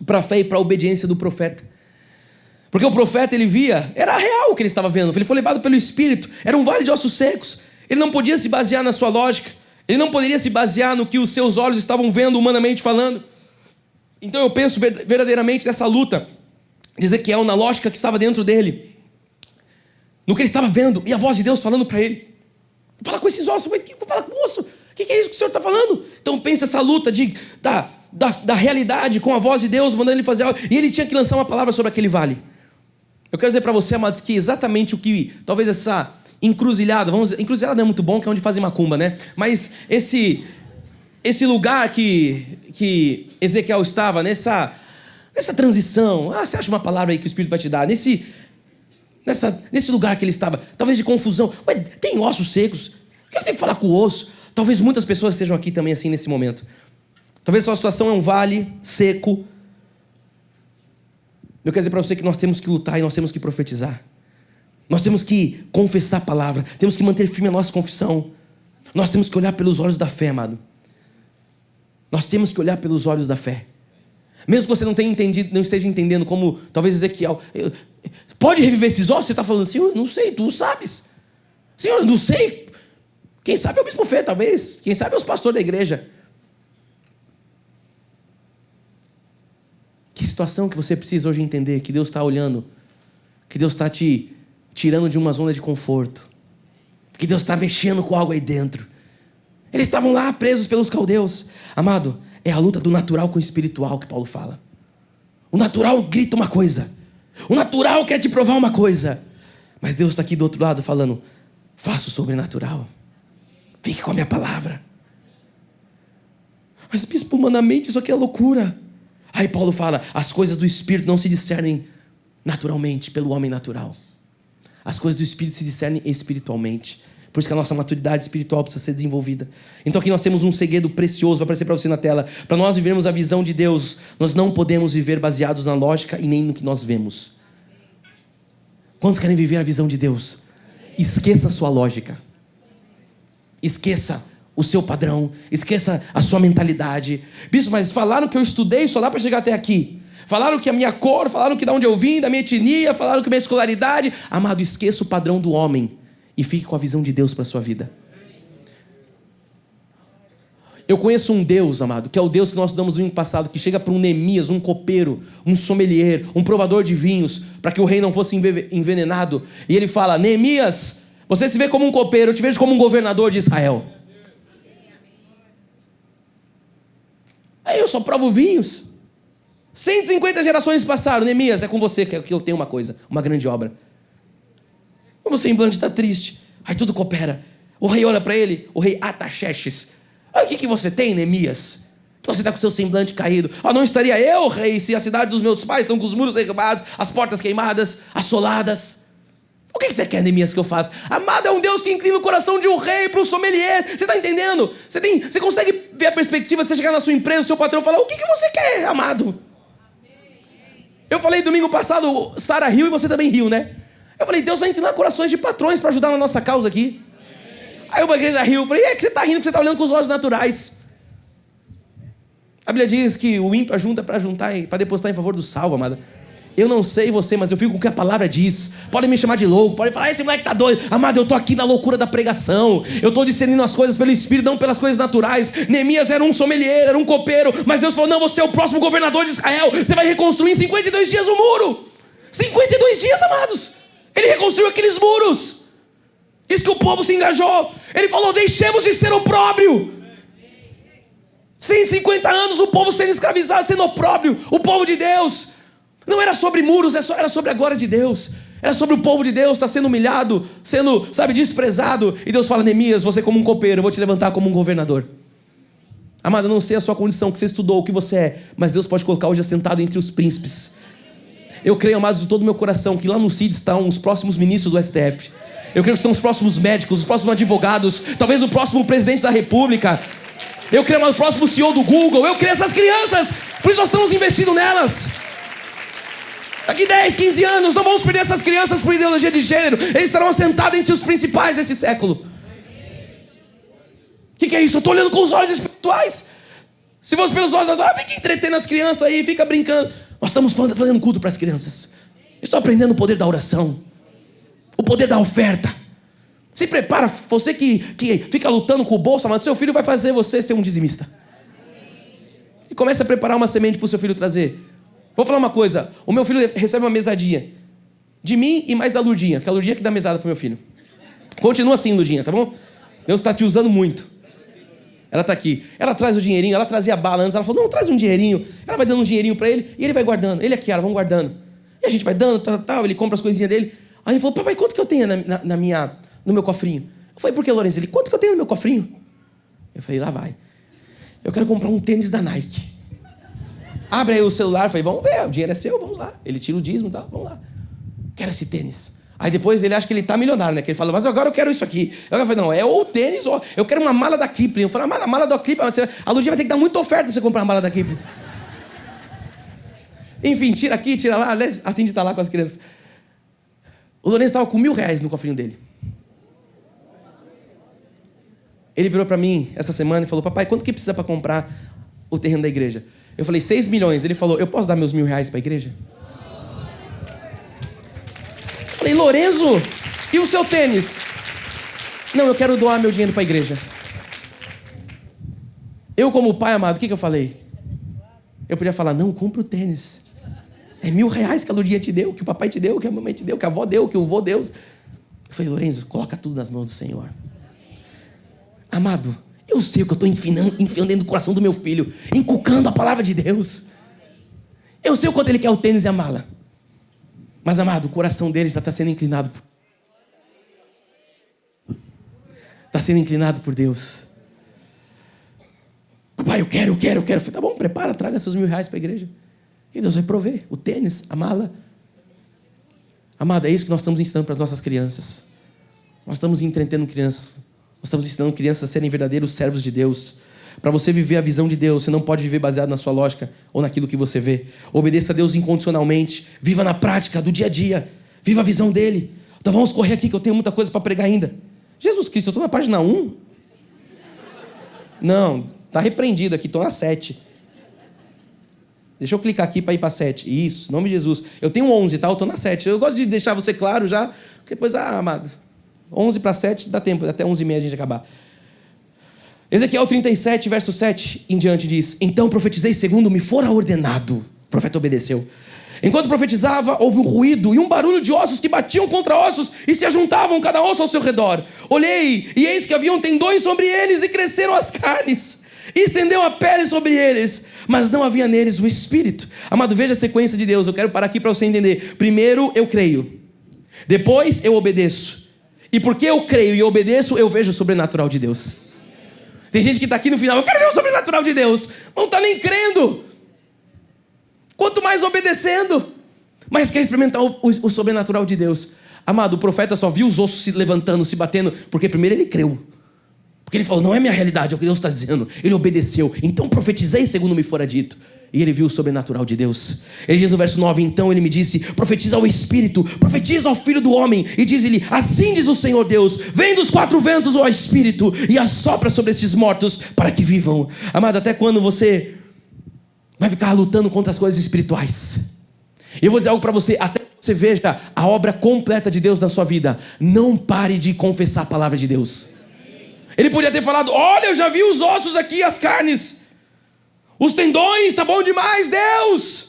para a fé e para a obediência do profeta. Porque o profeta, ele via, era real o que ele estava vendo. Ele foi levado pelo Espírito, era um vale de ossos secos. Ele não podia se basear na sua lógica. Ele não poderia se basear no que os seus olhos estavam vendo humanamente falando. Então eu penso verdadeiramente nessa luta de Ezequiel, na lógica que estava dentro dele. No que ele estava vendo, e a voz de Deus falando para ele. Fala com esses ossos, fala com o osso. O que é isso que o Senhor está falando? Então pensa essa luta da realidade com a voz de Deus, mandando ele fazer algo. E ele tinha que lançar uma palavra sobre aquele vale. Eu quero dizer para você, amados, que exatamente o que, talvez essa encruzilhada, encruzilhada não é muito bom, que é onde fazem macumba, né? Mas esse lugar que Ezequiel estava, nessa transição, você acha uma palavra aí que o Espírito vai te dar, nesse lugar que ele estava, talvez de confusão. Ué, tem ossos secos, o que eu tenho que falar com o osso? Talvez muitas pessoas estejam aqui também assim nesse momento. Talvez a sua situação é um vale seco. Eu quero dizer para você que nós temos que lutar e nós temos que profetizar. Nós temos que confessar a palavra. Temos que manter firme a nossa confissão. Nós temos que olhar pelos olhos da fé, amado. Nós temos que olhar pelos olhos da fé. Mesmo que você não tenha entendido, não esteja entendendo, como talvez Ezequiel. Pode reviver esses ossos? Você está falando, Senhor, eu não sei, tu sabes. Senhor, eu não sei. Quem sabe é o bispo Fê, talvez. Quem sabe é os pastores da igreja. situação que você precisa hoje entender que Deus está olhando, que Deus está te tirando de uma zona de conforto, que Deus está mexendo com algo aí dentro. Eles estavam lá presos pelos caldeus. Amado, é a luta do natural com o espiritual que Paulo fala. O natural grita uma coisa, o natural quer te provar uma coisa, mas Deus está aqui do outro lado falando: faça o sobrenatural, fique com a minha palavra. Mas bispo, humanamente isso aqui é loucura. Aí Paulo fala: as coisas do Espírito não se discernem naturalmente pelo homem natural. As coisas do Espírito se discernem espiritualmente. Por isso que a nossa maturidade espiritual precisa ser desenvolvida. Então aqui nós temos um segredo precioso, vai aparecer para você na tela. Para nós vivermos a visão de Deus, nós não podemos viver baseados na lógica e nem no que nós vemos. Quantos querem viver a visão de Deus? Esqueça a sua lógica. Esqueça o seu padrão. Esqueça a sua mentalidade. Bispo, mas falaram que eu estudei só dá para chegar até aqui. Falaram que a minha cor, falaram que de onde eu vim, da minha etnia, falaram que a minha escolaridade. Amado, esqueça o padrão do homem e fique com a visão de Deus para a sua vida. Eu conheço um Deus, amado, que é o Deus que nós estudamos no domingo passado, que chega para um Neemias, um copeiro, um sommelier, um provador de vinhos, para que o rei não fosse envenenado. E ele fala: Neemias, você se vê como um copeiro, eu te vejo como um governador de Israel. Aí eu só provo vinhos. 150 gerações passaram. Neemias, é com você que eu tenho uma coisa, uma grande obra. O meu semblante está triste. Aí tudo coopera. O rei olha para ele, o rei Artaxerxes. O que você tem, Neemias? Que você está com seu semblante caído. Não estaria eu, rei, se a cidade dos meus pais estão com os muros derrubados, as portas queimadas, assoladas. O que você quer, Neemias, que eu faça? Amado, é um Deus que inclina o coração de um rei para o sommelier. Você está entendendo? Você consegue ver a perspectiva de você chegar na sua empresa, o seu patrão falar: o que você quer, amado? Eu falei domingo passado, Sara riu e você também riu, né? Eu falei: Deus vai inclinar corações de patrões para ajudar na nossa causa aqui. Aí uma igreja riu. Eu falei: é que você está rindo porque você está olhando com os olhos naturais. A Bíblia diz que o ímpio ajunta para depositar em favor do salvo, amada. Eu não sei você, mas eu fico com o que a palavra diz. Podem me chamar de louco, podem falar: esse moleque tá doido. Amado, eu tô aqui na loucura da pregação. Eu tô discernindo as coisas pelo Espírito, não pelas coisas naturais. Neemias era um sommelier, era um copeiro, mas Deus falou: não, você é o próximo governador de Israel. Você vai reconstruir em 52 dias o muro. 52 dias, amados. Ele reconstruiu aqueles muros. Diz que o povo se engajou. Ele falou: deixemos de ser opróbrio. 150 anos o povo sendo escravizado, sendo opróbrio. O povo de Deus. Não era sobre muros, era sobre a glória de Deus. Era sobre o povo de Deus estar sendo humilhado, sendo, desprezado. E Deus fala: Neemias, você como um copeiro, eu vou te levantar como um governador. Amado, eu não sei a sua condição, o que você estudou, o que você é, mas Deus pode colocar hoje assentado entre os príncipes. Eu creio, amados, de todo o meu coração, que lá no CID estão os próximos ministros do STF. Eu creio que estão os próximos médicos, os próximos advogados, talvez o próximo presidente da República. Eu creio no próximo CEO do Google. Eu creio nessas crianças, por isso nós estamos investindo nelas. Daqui 10, 15 anos, não vamos perder essas crianças por ideologia de gênero. Eles estarão assentados entre os principais desse século. O que é isso? Eu estou olhando com os olhos espirituais. Se fosse pelos olhos, fica entretendo as crianças aí, fica brincando. Nós estamos fazendo culto para as crianças. Estou aprendendo o poder da oração, o poder da oferta. Se prepara, você que fica lutando com o bolso, mas seu filho vai fazer você ser um dizimista. E comece a preparar uma semente para o seu filho trazer. Vou falar uma coisa: o meu filho recebe uma mesadinha de mim e mais da Lurdinha, que é a Lurdinha que dá mesada pro meu filho. Continua assim, Lurdinha, tá bom? Deus está te usando muito. Ela tá aqui, ela traz o dinheirinho, ela trazia bala antes, ela falou: não, traz um dinheirinho. Ela vai dando um dinheirinho pra ele e ele vai guardando. Ele aqui, ela, vamos guardando. E a gente vai dando, tal, ele compra as coisinhas dele. Aí ele falou: papai, quanto que eu tenho no meu cofrinho? Eu falei: por que, Lourenço? Ele: quanto que eu tenho no meu cofrinho? Eu falei: lá vai. Eu quero comprar um tênis da Nike. Abre aí o celular, eu falei: vamos ver, o dinheiro é seu, vamos lá. Ele tira o dízimo e tal, vamos lá. Quero esse tênis. Aí depois ele acha que ele tá milionário, né? Que ele fala: mas agora eu quero isso aqui. Eu falei: não, é ou o tênis ou... Eu quero uma mala da Kipling. Eu falei: a mala da Kipling, a Lurdinha vai ter que dar muita oferta pra você comprar a mala da Kipling. Enfim, tira aqui, tira lá. Assim de estar lá com as crianças. O Lourenço estava com R$1.000 no cofrinho dele. Ele virou pra mim essa semana e falou: papai, quanto que precisa pra comprar o terreno da igreja? Eu falei: 6 milhões. Ele falou: eu posso dar meus R$1.000 pra igreja? Eu falei: Lourenço, e o seu tênis? Não, eu quero doar meu dinheiro pra igreja. Eu, como pai amado, o que eu falei? Eu podia falar: não, compra o tênis. É R$1.000 que a Lourdinha te deu, que o papai te deu, que a mamãe te deu, que a avó deu, que o vô deu. Eu falei, Lorenzo, coloca tudo nas mãos do Senhor. Amado, eu sei o que eu estou enfiando dentro do coração do meu filho, inculcando a palavra de Deus. Eu sei o quanto ele quer o tênis e a mala. Mas, amado, o coração dele está sendo inclinado. Está sendo inclinado por Deus. Papai, eu quero. Eu falei, tá bom, prepara, traga seus R$1.000 para a igreja. E Deus vai prover o tênis, a mala. Amado, é isso que nós estamos ensinando para as nossas crianças. Nós estamos entretendo crianças. Nós estamos ensinando crianças a serem verdadeiros servos de Deus. Para você viver a visão de Deus, você não pode viver baseado na sua lógica ou naquilo que você vê. Obedeça a Deus incondicionalmente. Viva na prática do dia a dia. Viva a visão dele. Então vamos correr aqui que eu tenho muita coisa para pregar ainda. Jesus Cristo, eu estou na página 1? Não, está repreendido aqui, estou na 7. Deixa eu clicar aqui para ir para 7. Isso, em nome de Jesus. Eu tenho 11, tá? Eu estou na 7. Eu gosto de deixar você claro já, porque depois, amado, 11 para 7 dá tempo, até 11h30 a gente acabar. Ezequiel 37, verso 7 em diante diz: Então profetizei segundo me fora ordenado. O profeta obedeceu. Enquanto profetizava, houve um ruído e um barulho de ossos que batiam contra ossos e se ajuntavam cada osso ao seu redor. Olhei, e eis que haviam tendões sobre eles e cresceram as carnes. E estendeu a pele sobre eles, mas não havia neles o espírito. Amado, veja a sequência de Deus. Eu quero parar aqui para você entender. Primeiro eu creio, depois eu obedeço. E porque eu creio e obedeço, eu vejo o sobrenatural de Deus. Tem gente que está aqui no final, eu quero ver o sobrenatural de Deus. Não está nem crendo. Quanto mais obedecendo, mais quer experimentar o sobrenatural de Deus. Amado, o profeta só viu os ossos se levantando, se batendo, porque primeiro ele creu. Porque ele falou, não é minha realidade, é o que Deus está dizendo. Ele obedeceu. Então profetizei segundo me fora dito. E ele viu o sobrenatural de Deus. Ele diz no verso 9, então ele me disse, profetiza ao Espírito, profetiza ao Filho do Homem, e diz-lhe, assim diz o Senhor Deus, vem dos 4 ventos, ó Espírito, e assopra sobre esses mortos, para que vivam. Amado, até quando você vai ficar lutando contra as coisas espirituais? E eu vou dizer algo para você, até que você veja a obra completa de Deus na sua vida, não pare de confessar a palavra de Deus. Ele podia ter falado, olha, eu já vi os ossos aqui, as carnes, os tendões, tá bom demais, Deus.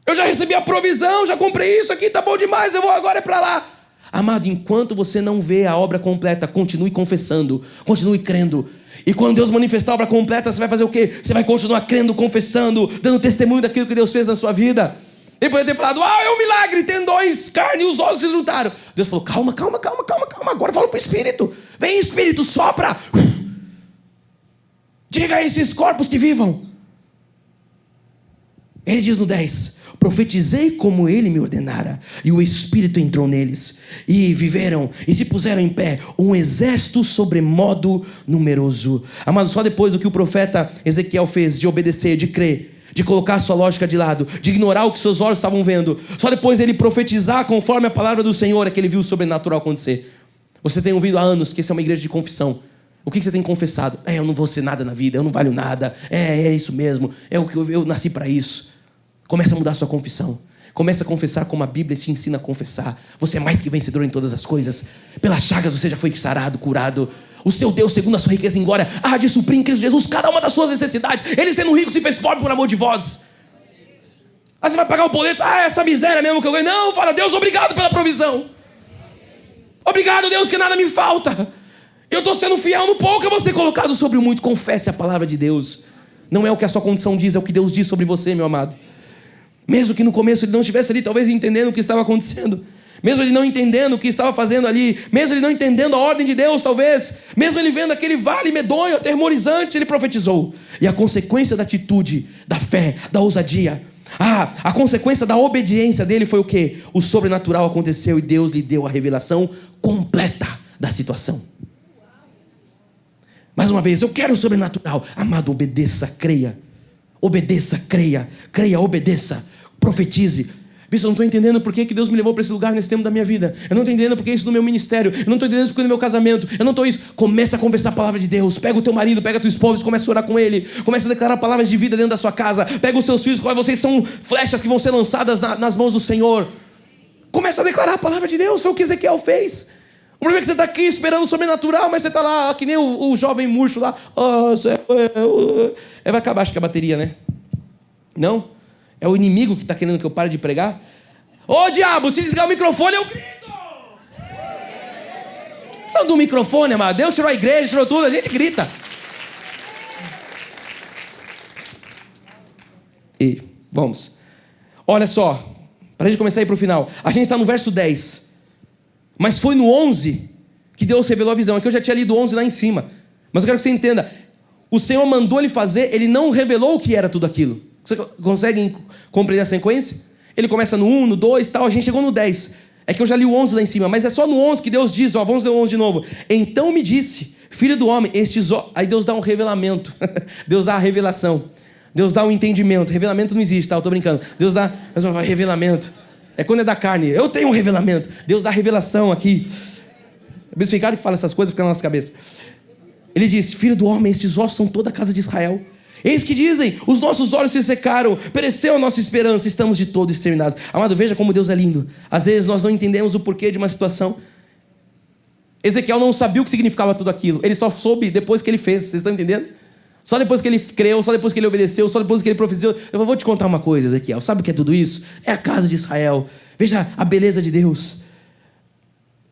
Eu já recebi a provisão, já comprei isso aqui, tá bom demais, eu vou agora para lá. Amado, enquanto você não vê a obra completa, continue confessando, continue crendo. E quando Deus manifestar a obra completa, você vai fazer o quê? Você vai continuar crendo, confessando, dando testemunho daquilo que Deus fez na sua vida. Ele poderia ter falado, é um milagre, tendões, carne, os ossos se juntaram. Deus falou, calma, agora fala para o Espírito. Vem Espírito, sopra. Diga a esses corpos que vivam. Ele diz no 10, profetizei como ele me ordenara, e o Espírito entrou neles, e viveram, e se puseram em pé, um exército sobremodo numeroso. Amado, só depois do que o profeta Ezequiel fez, de obedecer, de crer, de colocar a sua lógica de lado, de ignorar o que seus olhos estavam vendo, só depois dele profetizar conforme a palavra do Senhor, é que ele viu o sobrenatural acontecer. Você tem ouvido há anos que essa é uma igreja de confissão. O que você tem confessado? Eu não vou ser nada na vida, eu não valho nada, é isso mesmo, é o que eu nasci para isso. Começa a mudar a sua confissão. Começa a confessar como a Bíblia te ensina a confessar. Você é mais que vencedor em todas as coisas. Pelas chagas você já foi sarado, curado. O seu Deus, segundo a sua riqueza em glória, há de suprir em Cristo Jesus cada uma das suas necessidades. Ele, sendo rico, se fez pobre por amor de vós. Aí você vai pagar o boleto, essa miséria mesmo que eu ganho. Não, fala, Deus, obrigado pela provisão. Obrigado, Deus, que nada me falta. Eu estou sendo fiel no pouco, eu vou ser colocado sobre o muito. Confesse a palavra de Deus. Não é o que a sua condição diz, é o que Deus diz sobre você, meu amado. Mesmo que no começo ele não estivesse ali, talvez entendendo o que estava acontecendo. Mesmo ele não entendendo o que estava fazendo ali. Mesmo ele não entendendo a ordem de Deus, talvez. Mesmo ele vendo aquele vale medonho, aterrorizante, ele profetizou. E a consequência da atitude, da fé, da ousadia, a consequência da obediência dele foi o quê? O sobrenatural aconteceu e Deus lhe deu a revelação completa da situação. Mais uma vez, eu quero o sobrenatural. Amado, obedeça, creia. Obedeça, creia, obedeça, profetize. Bispo, eu não estou entendendo por que Deus me levou para esse lugar nesse tempo da minha vida. Eu não estou entendendo por que isso no meu ministério. Eu não estou entendendo por que no meu casamento. Eu não estou isso. Começa a conversar a palavra de Deus. Pega o teu marido, pega a tua esposa e começa a orar com ele. Começa a declarar palavras de vida dentro da sua casa. Pega os seus filhos, vocês são flechas que vão ser lançadas nas mãos do Senhor. Começa a declarar a palavra de Deus. Foi o que Ezequiel fez. O problema é que você está aqui esperando o sobrenatural, mas você está lá, que nem o jovem murcho lá. Vai acabar, acho que a bateria, né? Não? É o inimigo que está querendo que eu pare de pregar? Ô diabo, se desligar o microfone, eu grito! Precisam do microfone, amado. Deus tirou a igreja, tirou tudo, a gente grita. E vamos. Olha só, para a gente começar a ir para o final. A gente está no verso 10. Mas foi no 11 que Deus revelou a visão. Aqui eu já tinha lido 11 lá em cima. Mas eu quero que você entenda. O Senhor mandou ele fazer, ele não revelou o que era tudo aquilo. Você consegue compreender a sequência? Ele começa no 1, no 2 e tal, a gente chegou no 10. É que eu já li o 11 lá em cima, mas é só no 11 que Deus diz, ó, vamos ler o 11 de novo. Então me disse, filho do homem, estes olhos... Aí Deus dá um revelamento. Deus dá a revelação. Deus dá um entendimento. Revelamento não existe, tá? Eu tô brincando. Deus dá revelamento. É quando é da carne. Eu tenho um revelamento. Deus dá revelação aqui. O bispo Ricardo que fala essas coisas, fica na nossa cabeça. Ele diz, filho do homem, estes ossos são toda a casa de Israel. Eis que dizem, os nossos olhos se secaram, pereceu a nossa esperança, estamos de todo exterminados. Amado, veja como Deus é lindo. Às vezes nós não entendemos o porquê de uma situação. Ezequiel não sabia o que significava tudo aquilo. Ele só soube depois que ele fez, vocês estão entendendo? Só depois que ele creu, só depois que ele obedeceu, só depois que ele profetizou. Eu vou te contar uma coisa, Ezequiel. Sabe o que é tudo isso? É a casa de Israel. Veja a beleza de Deus.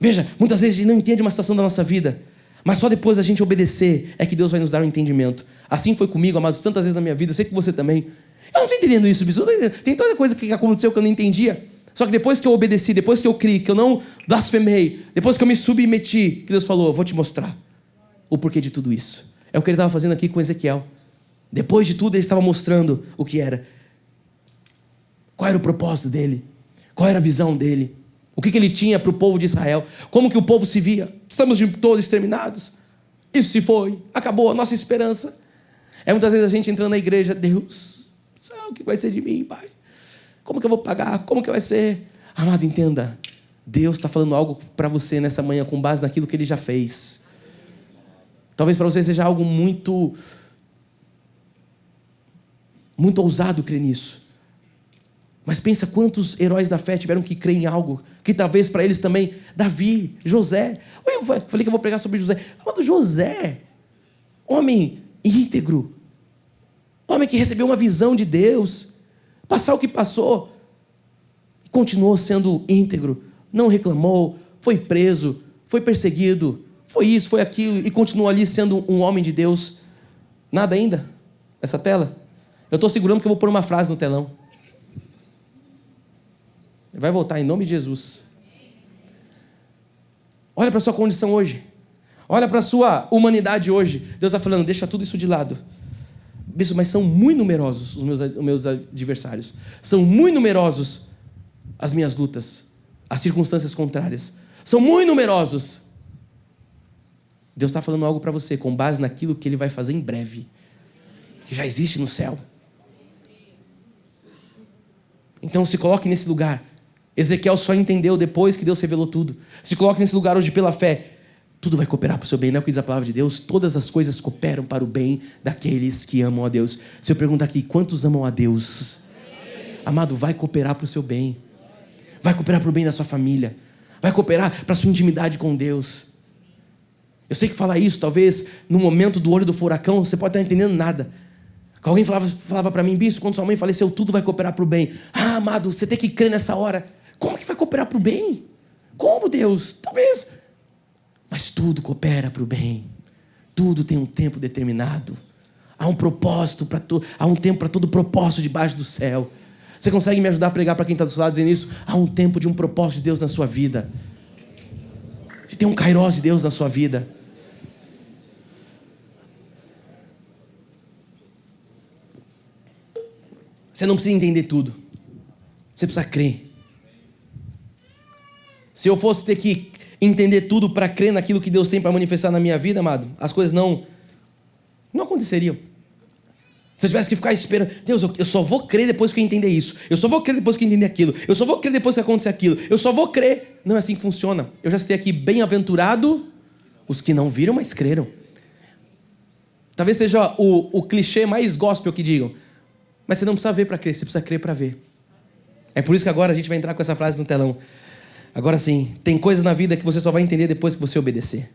Veja, muitas vezes a gente não entende uma situação da nossa vida, mas só depois da gente obedecer é que Deus vai nos dar um entendimento. Assim foi comigo, amados, tantas vezes na minha vida. Eu sei que você também. Eu não estou entendendo isso, bicho. Tem toda coisa que aconteceu que eu não entendia. Só que depois que eu obedeci, depois que eu criei, que eu não blasfemei, depois que eu me submeti, que Deus falou, eu vou te mostrar o porquê de tudo isso. É o que ele estava fazendo aqui com Ezequiel. Depois de tudo, ele estava mostrando o que era. Qual era o propósito dele? Qual era a visão dele? O que ele tinha para o povo de Israel? Como que o povo se via? Estamos de todos exterminados. Isso se foi. Acabou a nossa esperança. É muitas vezes a gente entrando na igreja. Deus, o que vai ser de mim, Pai? Como que eu vou pagar? Como que vai ser? Amado, entenda. Deus está falando algo para você nessa manhã com base naquilo que Ele já fez. Talvez para você seja algo muito ousado crer nisso. Mas pensa quantos heróis da fé tiveram que crer em algo que talvez para eles também, Davi, José. Eu falei que eu vou pregar sobre José. Amado, José, homem íntegro, homem que recebeu uma visão de Deus, passar o que passou, continuou sendo íntegro, não reclamou, foi preso, foi perseguido, foi isso, foi aquilo, e continuou ali sendo um homem de Deus. Nada ainda? Essa tela? Eu estou segurando porque eu vou pôr uma frase no telão. Vai voltar em nome de Jesus. Olha para a sua condição hoje. Olha para a sua humanidade hoje. Deus está falando, deixa tudo isso de lado. Bispo, mas são muito numerosos os meus adversários. São muito numerosos as minhas lutas, as circunstâncias contrárias. São muito numerosos. Deus está falando algo para você com base naquilo que Ele vai fazer em breve, que já existe no céu. Então se coloque nesse lugar. Ezequiel só entendeu depois que Deus revelou tudo. Se coloque nesse lugar hoje pela fé. Tudo vai cooperar para o seu bem, não é o que diz a palavra de Deus? Todas as coisas cooperam para o bem daqueles que amam a Deus. Se eu perguntar aqui, quantos amam a Deus? Amado, vai cooperar para o seu bem. Vai cooperar para o bem da sua família. Vai cooperar para a sua intimidade com Deus. Eu sei que falar isso, talvez, no momento do olho do furacão, você pode estar entendendo nada. Alguém falava para mim, bispo, quando sua mãe faleceu, tudo vai cooperar para o bem. Ah, amado, você tem que crer nessa hora. Como que vai cooperar para o bem? Como, Deus? Talvez. Mas tudo coopera para o bem. Tudo tem um tempo determinado. Há um propósito para tudo. Há um tempo para todo propósito debaixo do céu. Você consegue me ajudar a pregar para quem está do seu lado dizendo isso? Há um tempo de um propósito de Deus na sua vida. Tem um kairós de Deus na sua vida. Você não precisa entender tudo. Você precisa crer. Se eu fosse ter que entender tudo para crer naquilo que Deus tem para manifestar na minha vida, amado, as coisas não aconteceriam. Se eu tivesse que ficar esperando, Deus, eu só vou crer depois que eu entender isso. Eu só vou crer depois que eu entender aquilo. Eu só vou crer depois que acontecer aquilo. Eu só vou crer. Não é assim que funciona. Eu já citei aqui, bem-aventurado os que não viram, mas creram. Talvez seja o clichê mais gospel que digam. Mas você não precisa ver para crer, você precisa crer para ver. É por isso que agora a gente vai entrar com essa frase no telão. Agora sim, tem coisas na vida que você só vai entender depois que você obedecer.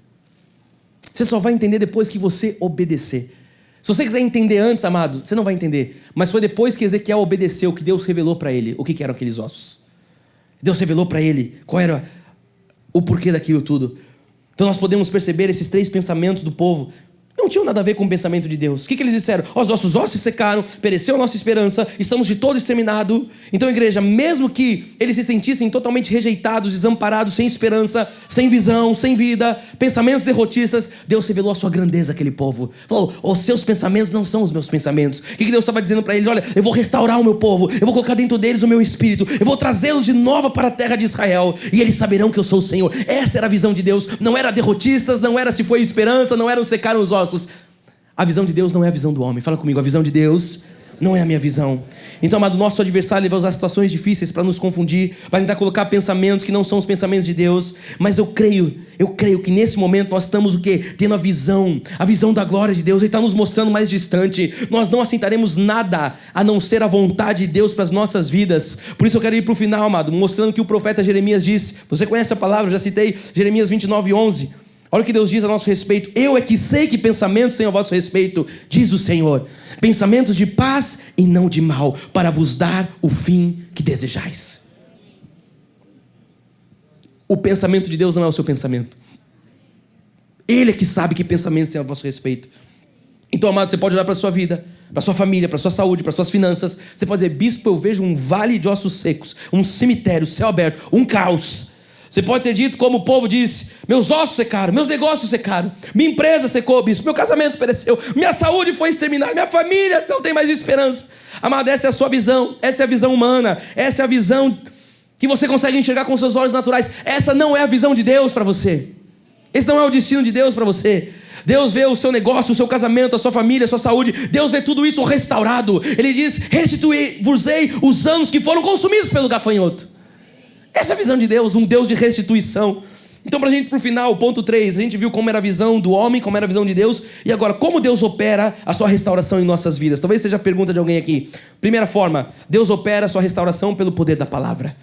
Você só vai entender depois que você obedecer. Se você quiser entender antes, amado, você não vai entender. Mas foi depois que Ezequiel obedeceu que Deus revelou para ele o que eram aqueles ossos. Deus revelou para ele qual era o porquê daquilo tudo. Então nós podemos perceber esses 3 pensamentos do povo. Não tinham nada a ver com o pensamento de Deus. O que eles disseram? Os nossos ossos secaram, pereceu a nossa esperança, estamos de todo exterminado. Então, igreja, mesmo que eles se sentissem totalmente rejeitados, desamparados, sem esperança, sem visão, sem vida, pensamentos derrotistas, Deus revelou a sua grandeza àquele povo. Falou, os seus pensamentos não são os meus pensamentos. O que Deus estava dizendo para eles? Olha, eu vou restaurar o meu povo, eu vou colocar dentro deles o meu espírito, eu vou trazê-los de novo para a terra de Israel, e eles saberão que eu sou o Senhor. Essa era a visão de Deus. Não era derrotistas, não era se foi esperança, não era secaram os ossos. A visão de Deus não é a visão do homem. Fala comigo, a visão de Deus não é a minha visão. Então, amado, nosso adversário ele vai usar situações difíceis para nos confundir, vai tentar colocar pensamentos que não são os pensamentos de Deus. Mas eu creio que nesse momento nós estamos o quê? Tendo a visão da glória de Deus. Ele está nos mostrando mais distante. Nós não aceitaremos nada a não ser a vontade de Deus para as nossas vidas. Por isso eu quero ir para o final, amado, mostrando que o profeta Jeremias disse. Você conhece a palavra, eu já citei Jeremias 29:11. Olha o que Deus diz a nosso respeito. Eu é que sei que pensamentos tenho a vosso respeito, diz o Senhor. Pensamentos de paz e não de mal, para vos dar o fim que desejais. O pensamento de Deus não é o seu pensamento. Ele é que sabe que pensamentos tem a vosso respeito. Então, amado, você pode olhar para a sua vida, para a sua família, para a sua saúde, para as suas finanças. Você pode dizer, bispo, eu vejo um vale de ossos secos, um cemitério, céu aberto, um caos. Você pode ter dito como o povo disse, meus ossos secaram, meus negócios secaram, minha empresa secou, bispo, meu casamento pereceu, minha saúde foi exterminada, minha família não tem mais esperança. Amado, essa é a sua visão, essa é a visão humana, essa é a visão que você consegue enxergar com seus olhos naturais. Essa não é a visão de Deus para você. Esse não é o destino de Deus para você. Deus vê o seu negócio, o seu casamento, a sua família, a sua saúde. Deus vê tudo isso restaurado. Ele diz, restituí-vos-ei os anos que foram consumidos pelo gafanhoto. Essa é a visão de Deus, um Deus de restituição. Então, para a gente ir para o final, ponto 3, a gente viu como era a visão do homem, como era a visão de Deus, e agora, como Deus opera a sua restauração em nossas vidas. Talvez seja a pergunta de alguém aqui. Primeira forma, Deus opera a sua restauração pelo poder da palavra.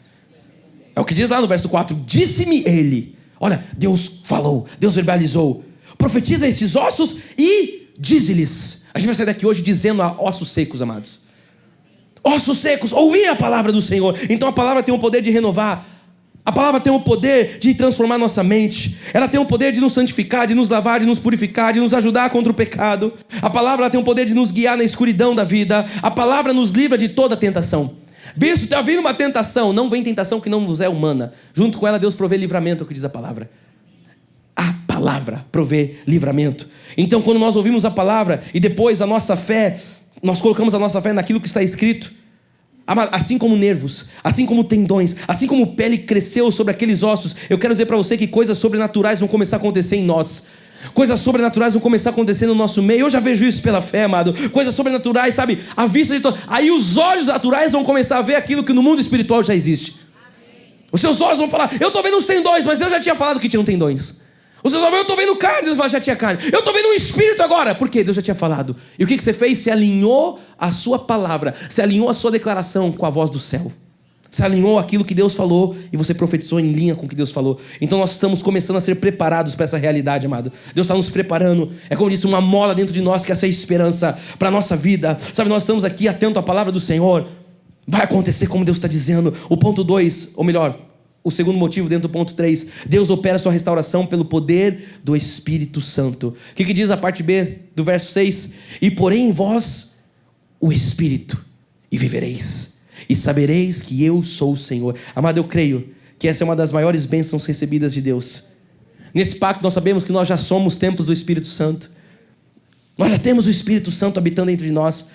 É o que diz lá no verso 4, disse-me ele. Olha, Deus falou, Deus verbalizou. Profetiza esses ossos e dize-lhes. A gente vai sair daqui hoje dizendo a ossos secos, amados. Ossos secos, ouvi a palavra do Senhor. Então a palavra tem o poder de renovar. A palavra tem o poder de transformar nossa mente. Ela tem o poder de nos santificar, de nos lavar, de nos purificar, de nos ajudar contra o pecado. A palavra tem o poder de nos guiar na escuridão da vida. A palavra nos livra de toda tentação. Bispo, está vindo uma tentação. Não vem tentação que não vos é humana. Junto com ela Deus provê livramento, é o que diz a palavra. A palavra provê livramento. Então quando nós ouvimos a palavra e depois a nossa fé, nós colocamos a nossa fé naquilo que está escrito, assim como nervos, assim como tendões, assim como pele cresceu sobre aqueles ossos, eu quero dizer para você que coisas sobrenaturais vão começar a acontecer em nós. Coisas sobrenaturais vão começar a acontecer no nosso meio. Eu já vejo isso pela fé, amado. Coisas sobrenaturais, sabe? À vista de todo. Aí os olhos naturais vão começar a ver aquilo que no mundo espiritual já existe. Os seus olhos vão falar, eu estou vendo os tendões, mas Deus já tinha falado que tinham tendões. Você só vê, eu estou vendo carne, Deus fala, já tinha carne. Eu estou vendo um espírito agora. Por quê? Deus já tinha falado. E o que você fez? Você alinhou a sua palavra, você alinhou a sua declaração com a voz do céu. Você alinhou aquilo que Deus falou e você profetizou em linha com o que Deus falou. Então nós estamos começando a ser preparados para essa realidade, amado. Deus está nos preparando. É como disse, uma mola dentro de nós que é essa esperança para a nossa vida. Sabe, nós estamos aqui atentos à palavra do Senhor. Vai acontecer como Deus está dizendo. O ponto 2, ou melhor, o segundo motivo dentro do ponto 3, Deus opera a sua restauração pelo poder do Espírito Santo. O que diz a parte B do verso 6? E porém em vós o Espírito, e vivereis, e sabereis que eu sou o Senhor. Amado, eu creio que essa é uma das maiores bênçãos recebidas de Deus. Nesse pacto nós sabemos que nós já somos templos do Espírito Santo. Nós já temos o Espírito Santo habitando dentro de nós.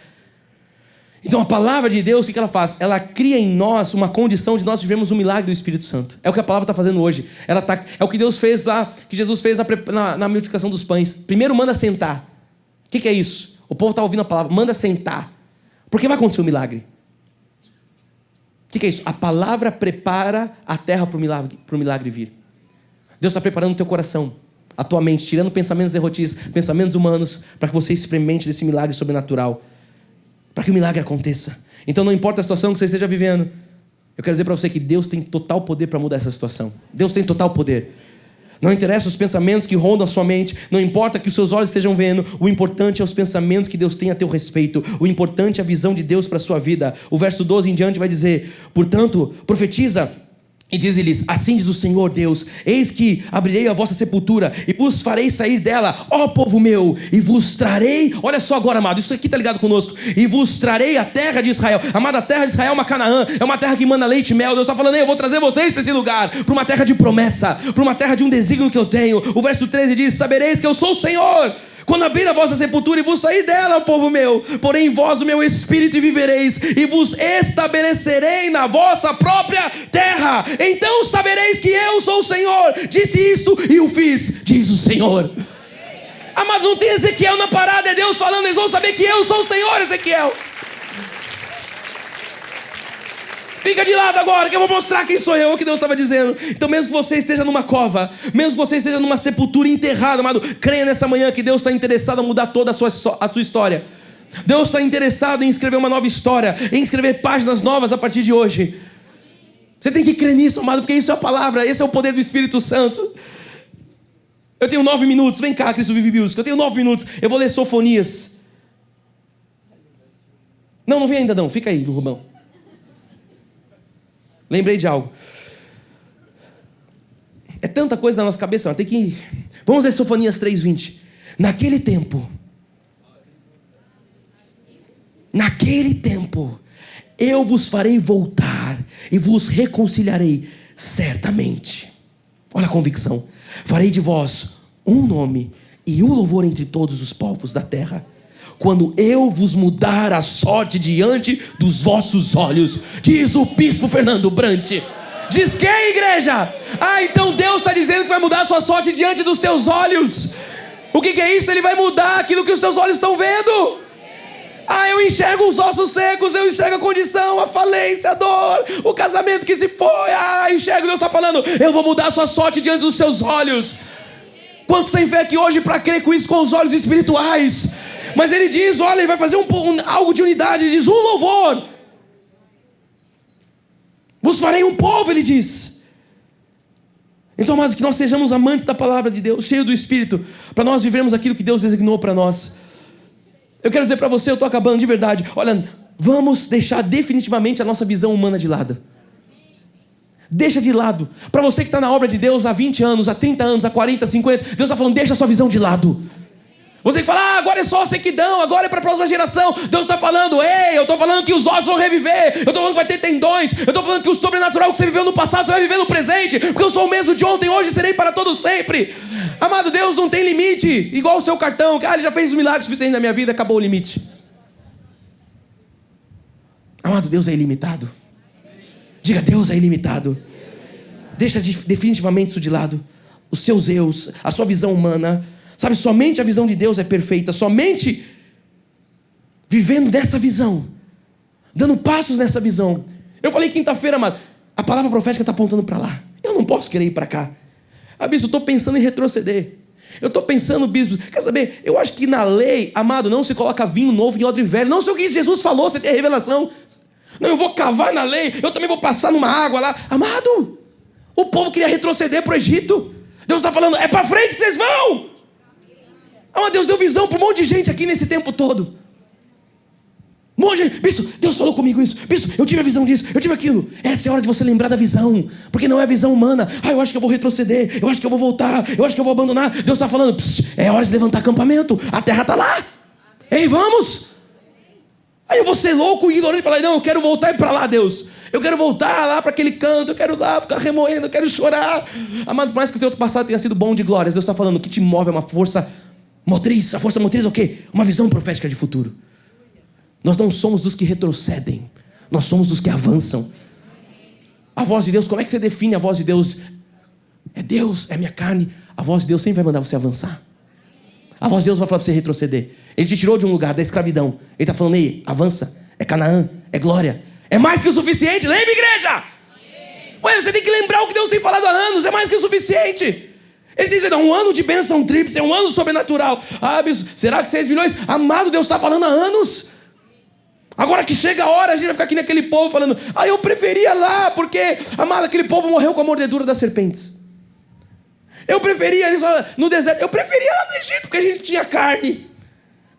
Então a palavra de Deus, o que ela faz? Ela cria em nós uma condição de nós vivermos um milagre do Espírito Santo. É o que a palavra está fazendo hoje. É o que Deus fez lá, que Jesus fez na multiplicação dos pães. Primeiro manda sentar. O que é isso? O povo está ouvindo a palavra, manda sentar. Porque vai acontecer um milagre. O que é isso? A palavra prepara a terra para o milagre vir. Deus está preparando o teu coração, a tua mente, tirando pensamentos derrotistas, pensamentos humanos, para que você experimente desse milagre sobrenatural. Para que o milagre aconteça. Então não importa a situação que você esteja vivendo, eu quero dizer para você que Deus tem total poder para mudar essa situação. Deus tem total poder. Não interessa os pensamentos que rondam a sua mente. Não importa que os seus olhos estejam vendo. O importante é os pensamentos que Deus tem a teu respeito. O importante é a visão de Deus para a sua vida. O verso 12 em diante vai dizer: portanto, profetiza e diz-lhes: assim diz o Senhor Deus, eis que abrirei a vossa sepultura e vos farei sair dela, ó povo meu, e vos trarei, olha só agora, amado, isso aqui está ligado conosco, e vos trarei a terra de Israel. Amada, a terra de Israel é uma Canaã, é uma terra que manda leite e mel. Deus está falando: eu vou trazer vocês para esse lugar, para uma terra de promessa, para uma terra de um desígnio que eu tenho. O verso 13 diz: sabereis que eu sou o Senhor, quando abrir a vossa sepultura e vos sair dela, povo meu, porém em vós o meu espírito e vivereis, e vos estabelecerei na vossa própria terra. Então sabereis que eu sou o Senhor, disse isto e o fiz, diz o Senhor. Amado, não tem Ezequiel na parada, é Deus falando: eles vão saber que eu sou o Senhor, Ezequiel. Fica de lado agora que eu vou mostrar quem sou eu, o que Deus estava dizendo. Então mesmo que você esteja numa cova, mesmo que você esteja numa sepultura enterrado, amado, creia nessa manhã que Deus está interessado em mudar toda a sua história. Deus está interessado em escrever uma nova história, em escrever páginas novas a partir de hoje. Você tem que crer nisso, amado, porque isso é a palavra, esse é o poder do Espírito Santo. Eu tenho 9 minutos, vem cá, Cristo Vive Music, eu tenho 9 minutos, eu vou ler Sofonias. Não vem ainda não, fica aí, Rubão. Lembrei de algo. É tanta coisa na nossa cabeça, tem que ir. Vamos ler Sofonias 3:20. Naquele tempo, eu vos farei voltar e vos reconciliarei certamente. Olha a convicção. Farei de vós um nome e um louvor entre todos os povos da terra, quando eu vos mudar a sorte diante dos vossos olhos, diz o bispo Fernando Brant. Diz quem, igreja? Então Deus está dizendo que vai mudar a sua sorte diante dos teus olhos. O que é isso? Ele vai mudar aquilo que os seus olhos estão vendo. Eu enxergo os ossos secos, eu enxergo a condição, a falência, a dor, o casamento que se foi. Enxergo. Deus está falando: eu vou mudar a sua sorte diante dos seus olhos. Quantos têm fé aqui hoje para crer com isso com os olhos espirituais? Mas ele diz, olha, ele vai fazer algo de unidade. Ele diz: um louvor. Vos farei um povo, ele diz. Então, amados, que nós sejamos amantes da palavra de Deus, cheios do Espírito, para nós vivermos aquilo que Deus designou para nós. Eu quero dizer para você, eu estou acabando de verdade. Olha, vamos deixar definitivamente a nossa visão humana de lado. Deixa de lado. Para você que está na obra de Deus há 20 anos, há 30 anos, há 40, 50, Deus está falando: deixa a sua visão de lado. Você que fala: agora é só sequidão, agora é para a próxima geração. Deus está falando: ei, eu estou falando que os ossos vão reviver, eu estou falando que vai ter tendões, eu estou falando que o sobrenatural que você viveu no passado, você vai viver no presente, porque eu sou o mesmo de ontem, hoje serei para todo sempre. Amado, Deus não tem limite, igual o seu cartão, que ele já fez um milagre suficiente na minha vida, acabou o limite. Amado, Deus é ilimitado. Diga: Deus é ilimitado. Deixa definitivamente isso de lado. Os seus eus, a sua visão humana. Sabe, somente a visão de Deus é perfeita. Somente vivendo dessa visão, dando passos nessa visão. Eu falei quinta-feira, amado, a palavra profética está apontando para lá. Eu não posso querer ir para cá. Bispo, eu estou pensando em retroceder. Eu estou pensando, bispo, quer saber? Eu acho que na lei, amado, não se coloca vinho novo em odre velho. Não sei o que Jesus falou, você tem a revelação. Não, eu vou cavar na lei, eu também vou passar numa água lá. Amado, o povo queria retroceder para o Egito. Deus está falando: é para frente que vocês vão. Deus deu visão para um monte de gente aqui nesse tempo todo. Um monte de gente. Bispo, Deus falou comigo isso. Bispo, eu tive a visão disso, eu tive aquilo. Essa é a hora de você lembrar da visão, porque não é a visão humana. Eu acho que eu vou retroceder, eu acho que eu vou voltar, eu acho que eu vou abandonar. Deus está falando: é hora de levantar acampamento, a terra está lá. Ei, vamos. Aí eu vou ser louco e ignorante e falar: não, eu quero voltar para lá, Deus. Eu quero voltar lá para aquele canto, eu quero lá ficar remoendo, eu quero chorar. Amado, parece que o teu passado tenha sido bom de glórias. Deus está falando: o que te move é uma força motriz. A força motriz é o quê? Uma visão profética de futuro. Nós não somos dos que retrocedem, nós somos dos que avançam. A voz de Deus, como é que você define a voz de Deus? É Deus, é minha carne. A voz de Deus sempre vai mandar você avançar. A voz de Deus vai falar para você retroceder. Ele te tirou de um lugar da escravidão. Ele está falando: ei, avança. É Canaã, é glória. É mais que o suficiente. Lembra, igreja? Ué, você tem que lembrar o que Deus tem falado há anos. É mais que o suficiente. Ele diz: é um ano de bênção tríplice, é um ano sobrenatural. Bispo, será que 6 milhões? Amado, Deus está falando há anos. Agora que chega a hora, a gente vai ficar aqui naquele povo falando: eu preferia lá, porque, amado, aquele povo morreu com a mordedura das serpentes. Eu preferia no deserto. Eu preferia lá no Egito, porque a gente tinha carne.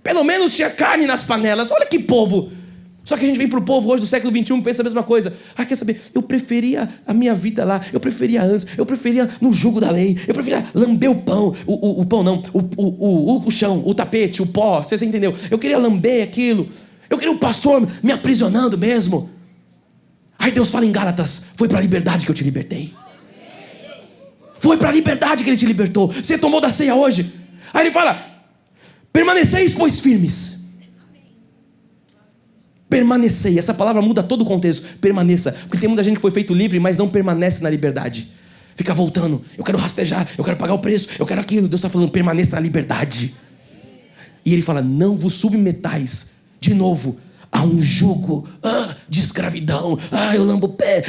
Pelo menos tinha carne nas panelas. Olha que povo. Só que a gente vem pro povo hoje do século XXI que pensa a mesma coisa. Ah, quer saber? Eu preferia a minha vida lá. Eu preferia antes. Eu preferia no jugo da lei. Eu preferia lamber o pão. O pão não. O chão, o tapete, o pó. Você entendeu? Eu queria lamber aquilo. Eu queria o pastor me aprisionando mesmo. Aí Deus fala em Gálatas: foi para a liberdade que eu te libertei. Foi para a liberdade que Ele te libertou. Você tomou da ceia hoje. Aí Ele fala: permaneceis, pois, firmes. Permanecei. Essa palavra muda todo o contexto. Permaneça. Porque tem muita gente que foi feito livre, mas não permanece na liberdade. Fica voltando. Eu quero rastejar. Eu quero pagar o preço. Eu quero aquilo. Deus está falando: permaneça na liberdade. E Ele fala: não vos submetais de novo a um jugo de escravidão. Eu lambo o pé.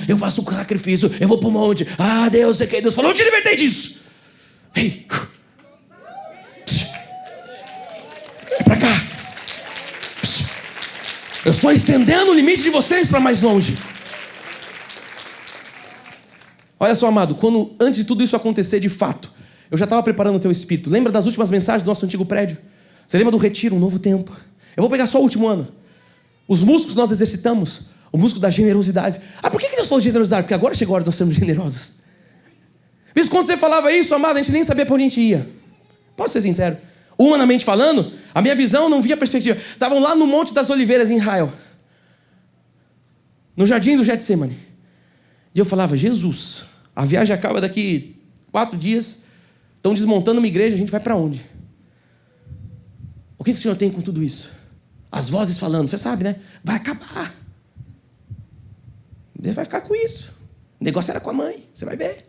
Eu faço um sacrifício. Eu vou para o monte. Deus, sei que Deus falou: eu te libertei disso. Ei. É para cá. Eu estou estendendo o limite de vocês para mais longe. Olha só, amado, antes de tudo isso acontecer de fato, eu já estava preparando o teu espírito. Lembra das últimas mensagens do nosso antigo prédio? Você lembra do retiro, um novo tempo? Eu vou pegar só o último ano. Os músculos que nós exercitamos, o músculo da generosidade. Por que Deus falou de generosidade? Porque agora chegou a hora de nós sermos generosos. Visto quando você falava isso, amado, a gente nem sabia para onde a gente ia. Posso ser sincero? Humanamente falando, a minha visão não via perspectiva. Estavam lá no Monte das Oliveiras, em Israel, no jardim do Getsemane. E eu falava: Jesus, a viagem acaba daqui 4 dias. Estão desmontando uma igreja, a gente vai para onde? O que o Senhor tem com tudo isso? As vozes falando, você sabe, né? Vai acabar. Deus vai ficar com isso. O negócio era com a mãe, você vai ver.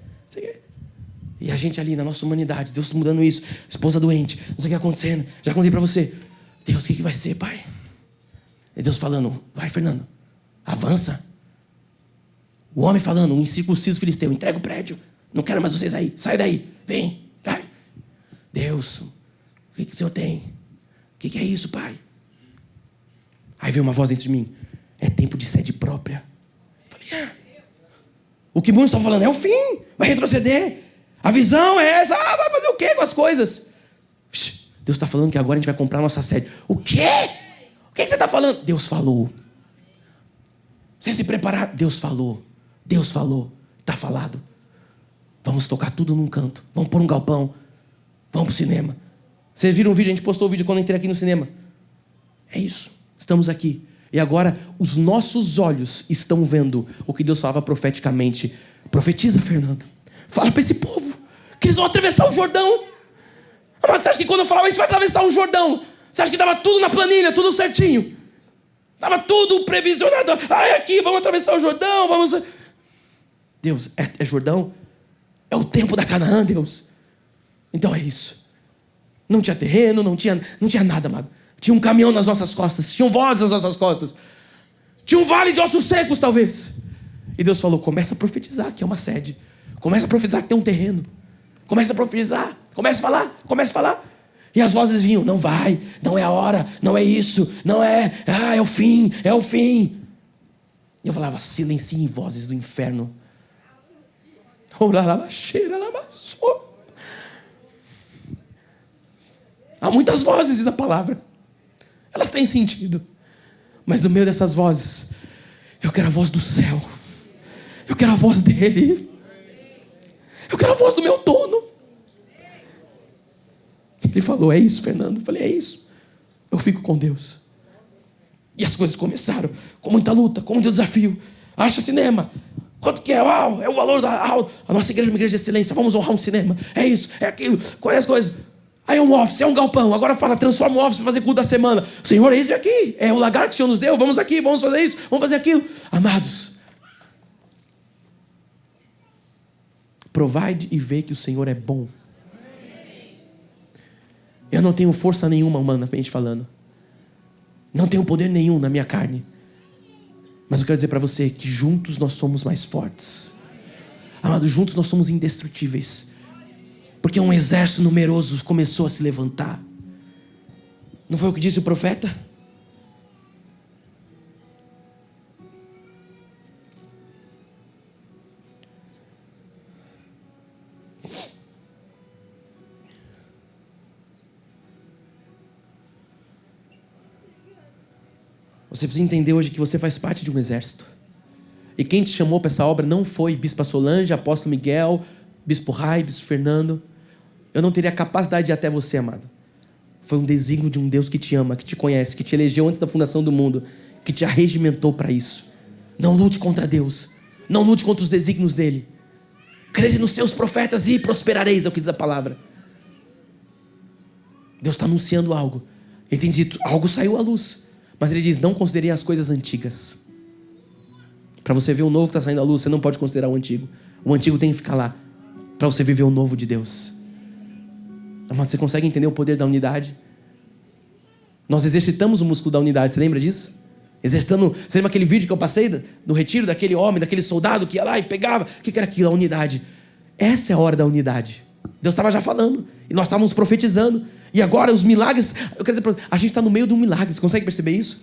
E a gente ali na nossa humanidade, Deus mudando isso, esposa doente, não sei o que acontecendo. Já contei para você. Deus, o que vai ser, pai? E Deus falando: vai, Fernando, avança. O homem falando: um incircunciso filisteu, entrega o prédio. Não quero mais vocês aí, sai daí, vem, vai. Deus, o que o Senhor tem? O que é isso, pai? Aí veio uma voz dentro de mim: é tempo de sede própria. Eu falei: o que muitos estão falando é o fim, vai retroceder. A visão é essa. Vai fazer o quê com as coisas? Deus está falando que agora a gente vai comprar a nossa sede. O quê? O que você está falando? Deus falou. Você se preparar? Deus falou. Deus falou. Está falado. Vamos tocar tudo num canto. Vamos pôr um galpão. Vamos para o cinema. Vocês viram um vídeo? A gente postou o vídeo quando eu entrei aqui no cinema. É isso. Estamos aqui. E agora os nossos olhos estão vendo o que Deus falava profeticamente. Profetiza, Fernando. Fala para esse povo que eles vão atravessar o Jordão. Mas você acha que quando eu falava a gente vai atravessar o Jordão, você acha que estava tudo na planilha, tudo certinho? Estava tudo previsionado. Aqui, vamos atravessar o Jordão, vamos... Deus, é Jordão? É o tempo da Canaã, Deus. Então é isso. Não tinha terreno, não tinha nada, amado. Tinha um caminhão nas nossas costas, tinham vozes nas nossas costas. Tinha um vale de ossos secos, talvez. E Deus falou: começa a profetizar que é uma sede. Começa a profetizar que tem um terreno. Começa a profetizar. Começa a falar. E as vozes vinham: não vai, não é a hora, não é isso, não é, é o fim, é o fim. E eu falava: silenciem vozes do inferno. Há muitas vozes, diz a palavra. Elas têm sentido. Mas no meio dessas vozes, eu quero a voz do céu. Eu quero a voz dele. Eu quero a voz do meu dono. Ele falou: é isso, Fernando. Eu falei: é isso. Eu fico com Deus. E as coisas começaram com muita luta, com muito desafio. Acha cinema. Quanto que é? Uau, é o valor da aula. A nossa igreja é uma igreja de excelência. Vamos honrar um cinema. É isso, é aquilo. Qual é as coisas? Aí é um office, é um galpão. Agora fala: transforma o office para fazer culto da semana. Senhor, é isso aqui. É o lagar que o Senhor nos deu. Vamos aqui, vamos fazer isso, vamos fazer aquilo. Amados, provai e vê que o Senhor é bom. Eu não tenho força nenhuma humanamente falando. Não tenho poder nenhum na minha carne. Mas eu quero dizer para você que juntos nós somos mais fortes. Amados, juntos nós somos indestrutíveis. Porque um exército numeroso começou a se levantar. Não foi o que disse o profeta? Você precisa entender hoje que você faz parte de um exército. E quem te chamou para essa obra não foi Bispa Solange, Apóstolo Miguel, Bispo Rai, Bispo Fernando. Eu não teria capacidade de ir até você, amado. Foi um desígnio de um Deus que te ama, que te conhece, que te elegeu antes da fundação do mundo, que te arregimentou para isso. Não lute contra Deus. Não lute contra os desígnios dele. Crede nos seus profetas e prosperareis, é o que diz a palavra. Deus está anunciando algo. Ele tem dito, algo saiu à luz. Mas ele diz, não considerei as coisas antigas. Para você ver o novo que está saindo à luz, você não pode considerar o antigo. O antigo tem que ficar lá, para você viver o novo de Deus. Amado, você consegue entender o poder da unidade? Nós exercitamos o músculo da unidade, você lembra disso? Exercitando, você lembra aquele vídeo que eu passei no retiro daquele homem, daquele soldado que ia lá e pegava? O que era aquilo? A unidade. Essa é a hora da unidade. Deus estava já falando, e nós estávamos profetizando, e agora os milagres, eu quero dizer, a gente está no meio de um milagre, você consegue perceber isso?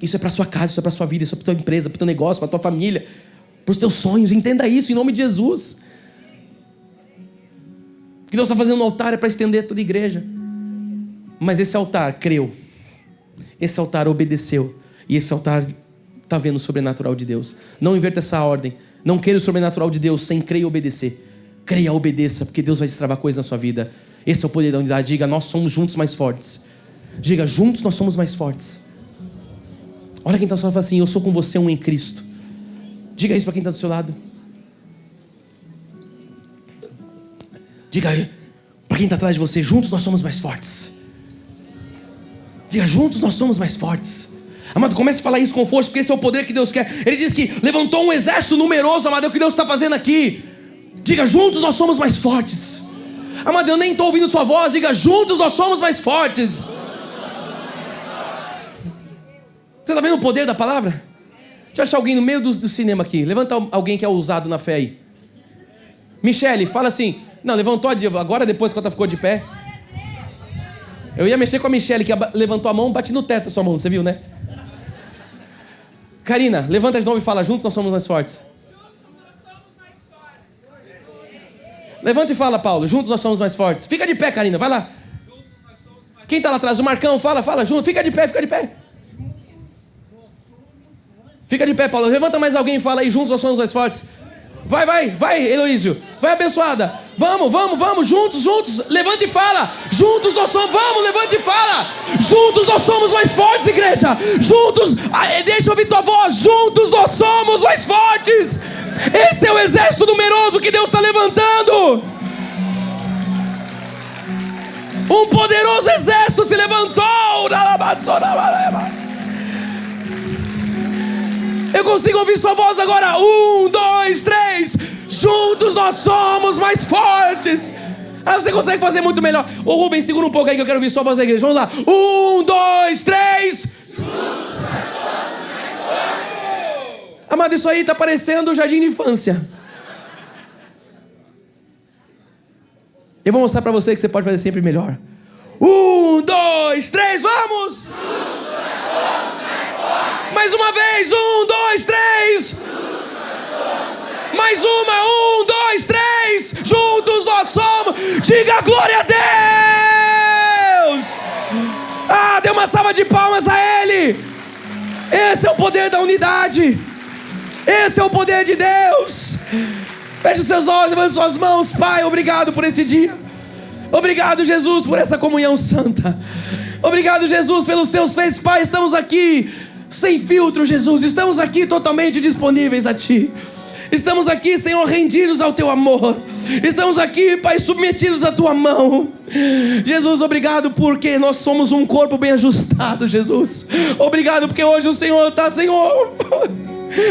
Isso é para sua casa, isso é para sua vida, isso é para tua empresa, para o teu negócio, para tua família, para os teus sonhos, entenda isso em nome de Jesus. O que Deus está fazendo no altar é para estender toda a igreja. Mas esse altar creu, esse altar obedeceu, e esse altar está vendo o sobrenatural de Deus. Não inverta essa ordem, não queira o sobrenatural de Deus sem crer e obedecer. Creia, obedeça, porque Deus vai destravar coisas na sua vida. Esse é o poder da unidade. Diga, nós somos juntos mais fortes. Diga, juntos nós somos mais fortes. Olha quem está do seu lado e fala assim, eu sou com você um em Cristo. Diga isso para quem está do seu lado. Diga aí, para quem está atrás de você, juntos nós somos mais fortes. Diga, juntos nós somos mais fortes. Amado, comece a falar isso com força, porque esse é o poder que Deus quer. Ele diz que levantou um exército numeroso, amado, é o que Deus está fazendo aqui. Diga, juntos nós somos mais fortes. Amado, eu nem estou ouvindo sua voz. Diga, juntos nós somos mais fortes. Você está vendo o poder da palavra? Deixa eu achar alguém no meio do cinema aqui. Levanta alguém que é ousado na fé aí. Michele, fala assim. Não, levantou agora depois que ela ficou de pé. Eu ia mexer com a Michele, que levantou a mão, bate no teto a sua mão, você viu, né? Karina, levanta de novo e fala, juntos nós somos mais fortes. Levanta e fala, Paulo, juntos nós somos mais fortes. Fica de pé, Karina, vai lá. Quem está lá atrás? O Marcão, fala junto. Fica de pé, fica de pé. Fica de pé, Paulo. Levanta mais alguém e fala aí, juntos nós somos mais fortes. Vai, Heloísio. Vai, abençoada. Vamos, juntos. Levanta e fala. Juntos nós somos, levanta e fala. Juntos nós somos mais fortes, igreja. Juntos, deixa eu ouvir tua voz. Juntos nós somos mais fortes. Esse é o exército numeroso que Deus está levantando. Um poderoso exército se levantou. Eu consigo ouvir sua voz agora. 1, 2, 3. Juntos nós somos mais fortes. Você consegue fazer muito melhor. Ô Rubens, segura um pouco aí que eu quero ouvir sua voz da igreja. Vamos lá. 1, 2, 3. Amado, isso aí está parecendo o jardim de infância. Eu vou mostrar para você que você pode fazer sempre melhor. 1, 2, 3, vamos! Mais uma vez, 1, 2, 3. Mais uma, 1, 2, 3. Juntos nós somos. Diga glória a Deus. Dê uma salva de palmas a Ele. Esse é o poder da unidade. Esse é o poder de Deus. Feche os seus olhos, levante suas mãos. Pai, obrigado por esse dia. Obrigado, Jesus, por essa comunhão santa. Obrigado, Jesus, pelos teus feitos. Pai, estamos aqui sem filtro, Jesus. Estamos aqui totalmente disponíveis a Ti. Estamos aqui, Senhor, rendidos ao Teu amor. Estamos aqui, Pai, submetidos à Tua mão. Jesus, obrigado porque nós somos um corpo bem ajustado, Jesus. Obrigado porque hoje o Senhor está, Senhor...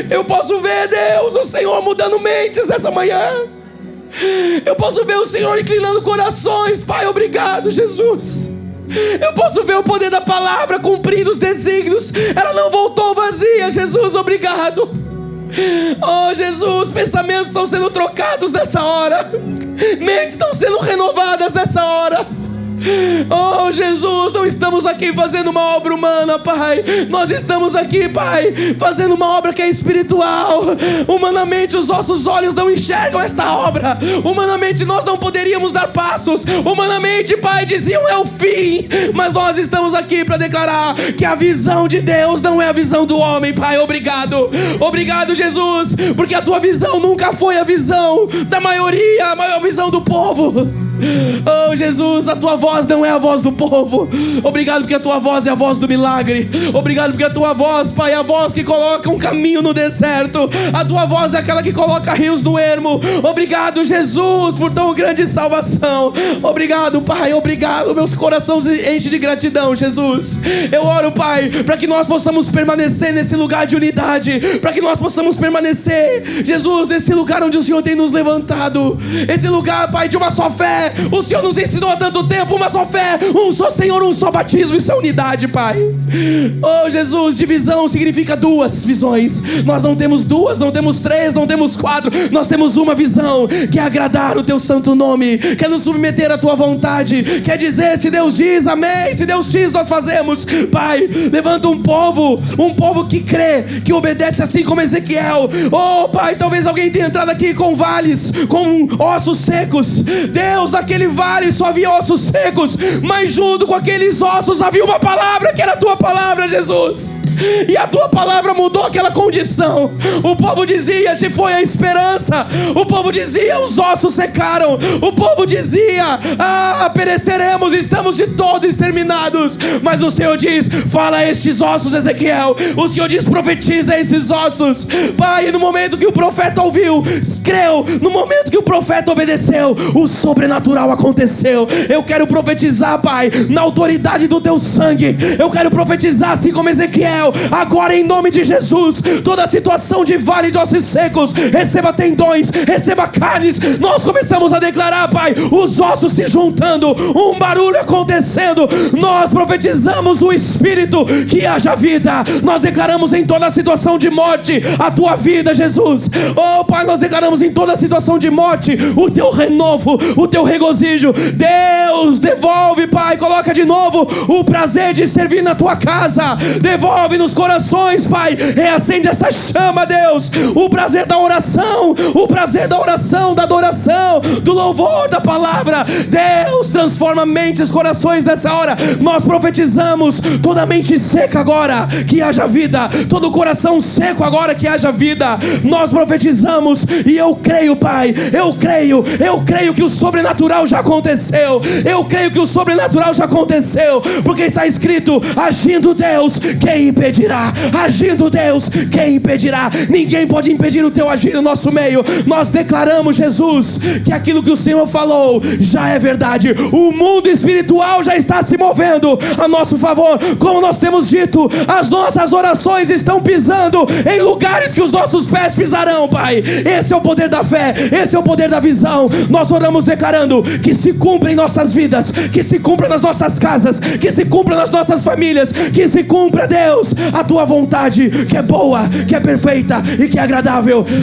Eu posso ver, Deus, o Senhor mudando mentes nessa manhã. Eu posso ver o Senhor inclinando corações. Pai, obrigado, Jesus. Eu posso ver o poder da palavra cumprindo os desígnios. Ela não voltou vazia, Jesus, obrigado. Oh, Jesus, pensamentos estão sendo trocados nessa hora. Mentes estão sendo renovadas nessa hora. Oh, Jesus, não estamos aqui fazendo uma obra humana, Pai. Nós estamos aqui, Pai, fazendo uma obra que é espiritual. Humanamente os nossos olhos não enxergam esta obra. Humanamente nós não poderíamos dar passos. Humanamente, Pai, diziam é o fim. Mas nós estamos aqui para declarar que a visão de Deus não é a visão do homem, Pai. Obrigado. Obrigado, Jesus, porque a tua visão nunca foi a visão da maioria, a visão do povo. Oh, Jesus, a tua voz não é a voz do povo. Obrigado porque a tua voz é a voz do milagre. Obrigado porque a tua voz, Pai, é a voz que coloca um caminho no deserto. A tua voz é aquela que coloca rios no ermo. Obrigado, Jesus, por tão grande salvação. Obrigado, Pai, obrigado. Meus corações enchem de gratidão, Jesus. Eu oro, Pai, para que nós possamos permanecer nesse lugar de unidade, para que nós possamos permanecer, Jesus, nesse lugar onde o Senhor tem nos levantado. Esse lugar, Pai, de uma só fé. O Senhor nos ensinou há tanto tempo, uma só fé, um só Senhor, um só batismo. Isso é unidade, Pai. Oh, Jesus, divisão significa duas visões. Nós não temos duas, não temos três, não temos quatro. Nós temos uma visão, que é agradar o teu santo nome, que é nos submeter à tua vontade, quer dizer, se Deus diz, amém. Se Deus diz, nós fazemos. Pai, levanta um povo que crê, que obedece assim como Ezequiel. Oh, Pai, talvez alguém tenha entrado aqui com vales, com ossos secos. Deus, naquele vale só havia ossos secos, mas junto com aqueles ossos havia uma palavra, que era a tua palavra, Jesus. E a tua palavra mudou aquela condição. O povo dizia, se foi a esperança. O povo dizia, os ossos secaram. O povo dizia, pereceremos, estamos de todo exterminados. Mas o Senhor diz, fala a estes ossos, Ezequiel. O Senhor diz, profetiza a esses ossos. Pai, no momento que o profeta ouviu, creu, no momento que o profeta obedeceu, o sobrenatural aconteceu. Eu quero profetizar, Pai, na autoridade do teu sangue. Eu quero profetizar assim como Ezequiel. Agora, em nome de Jesus, toda situação de vale de ossos secos, receba tendões, receba carnes. Nós começamos a declarar, Pai, os ossos se juntando, um barulho acontecendo. Nós profetizamos o Espírito, que haja vida. Nós declaramos em toda situação de morte a tua vida, Jesus. Oh, Pai, nós declaramos em toda situação de morte o teu renovo, o teu regozijo. Deus, devolve, Pai, coloca de novo o prazer de servir na tua casa. Devolve nos corações, Pai, reacende essa chama, Deus, o prazer da oração, o prazer da oração, da adoração, do louvor, da palavra. Deus, transforma mentes, corações nessa hora. Nós profetizamos toda mente seca agora, que haja vida, todo coração seco agora, que haja vida. Nós profetizamos e eu creio, Pai, eu creio que o sobrenatural já aconteceu. Eu creio que o sobrenatural já aconteceu, porque está escrito, agindo Deus, quem impedirá? Agindo Deus, quem impedirá? Ninguém pode impedir o teu agir no nosso meio. Nós declaramos, Jesus, que aquilo que o Senhor falou já é verdade. O mundo espiritual já está se movendo a nosso favor. Como nós temos dito, as nossas orações estão pisando em lugares que os nossos pés pisarão, Pai. Esse é o poder da fé, esse é o poder da visão. Nós oramos declarando que se cumpra em nossas vidas, que se cumpra nas nossas casas, que se cumpra nas nossas famílias, que se cumpra, Deus, a tua vontade, que é boa, que é perfeita e que é agradável.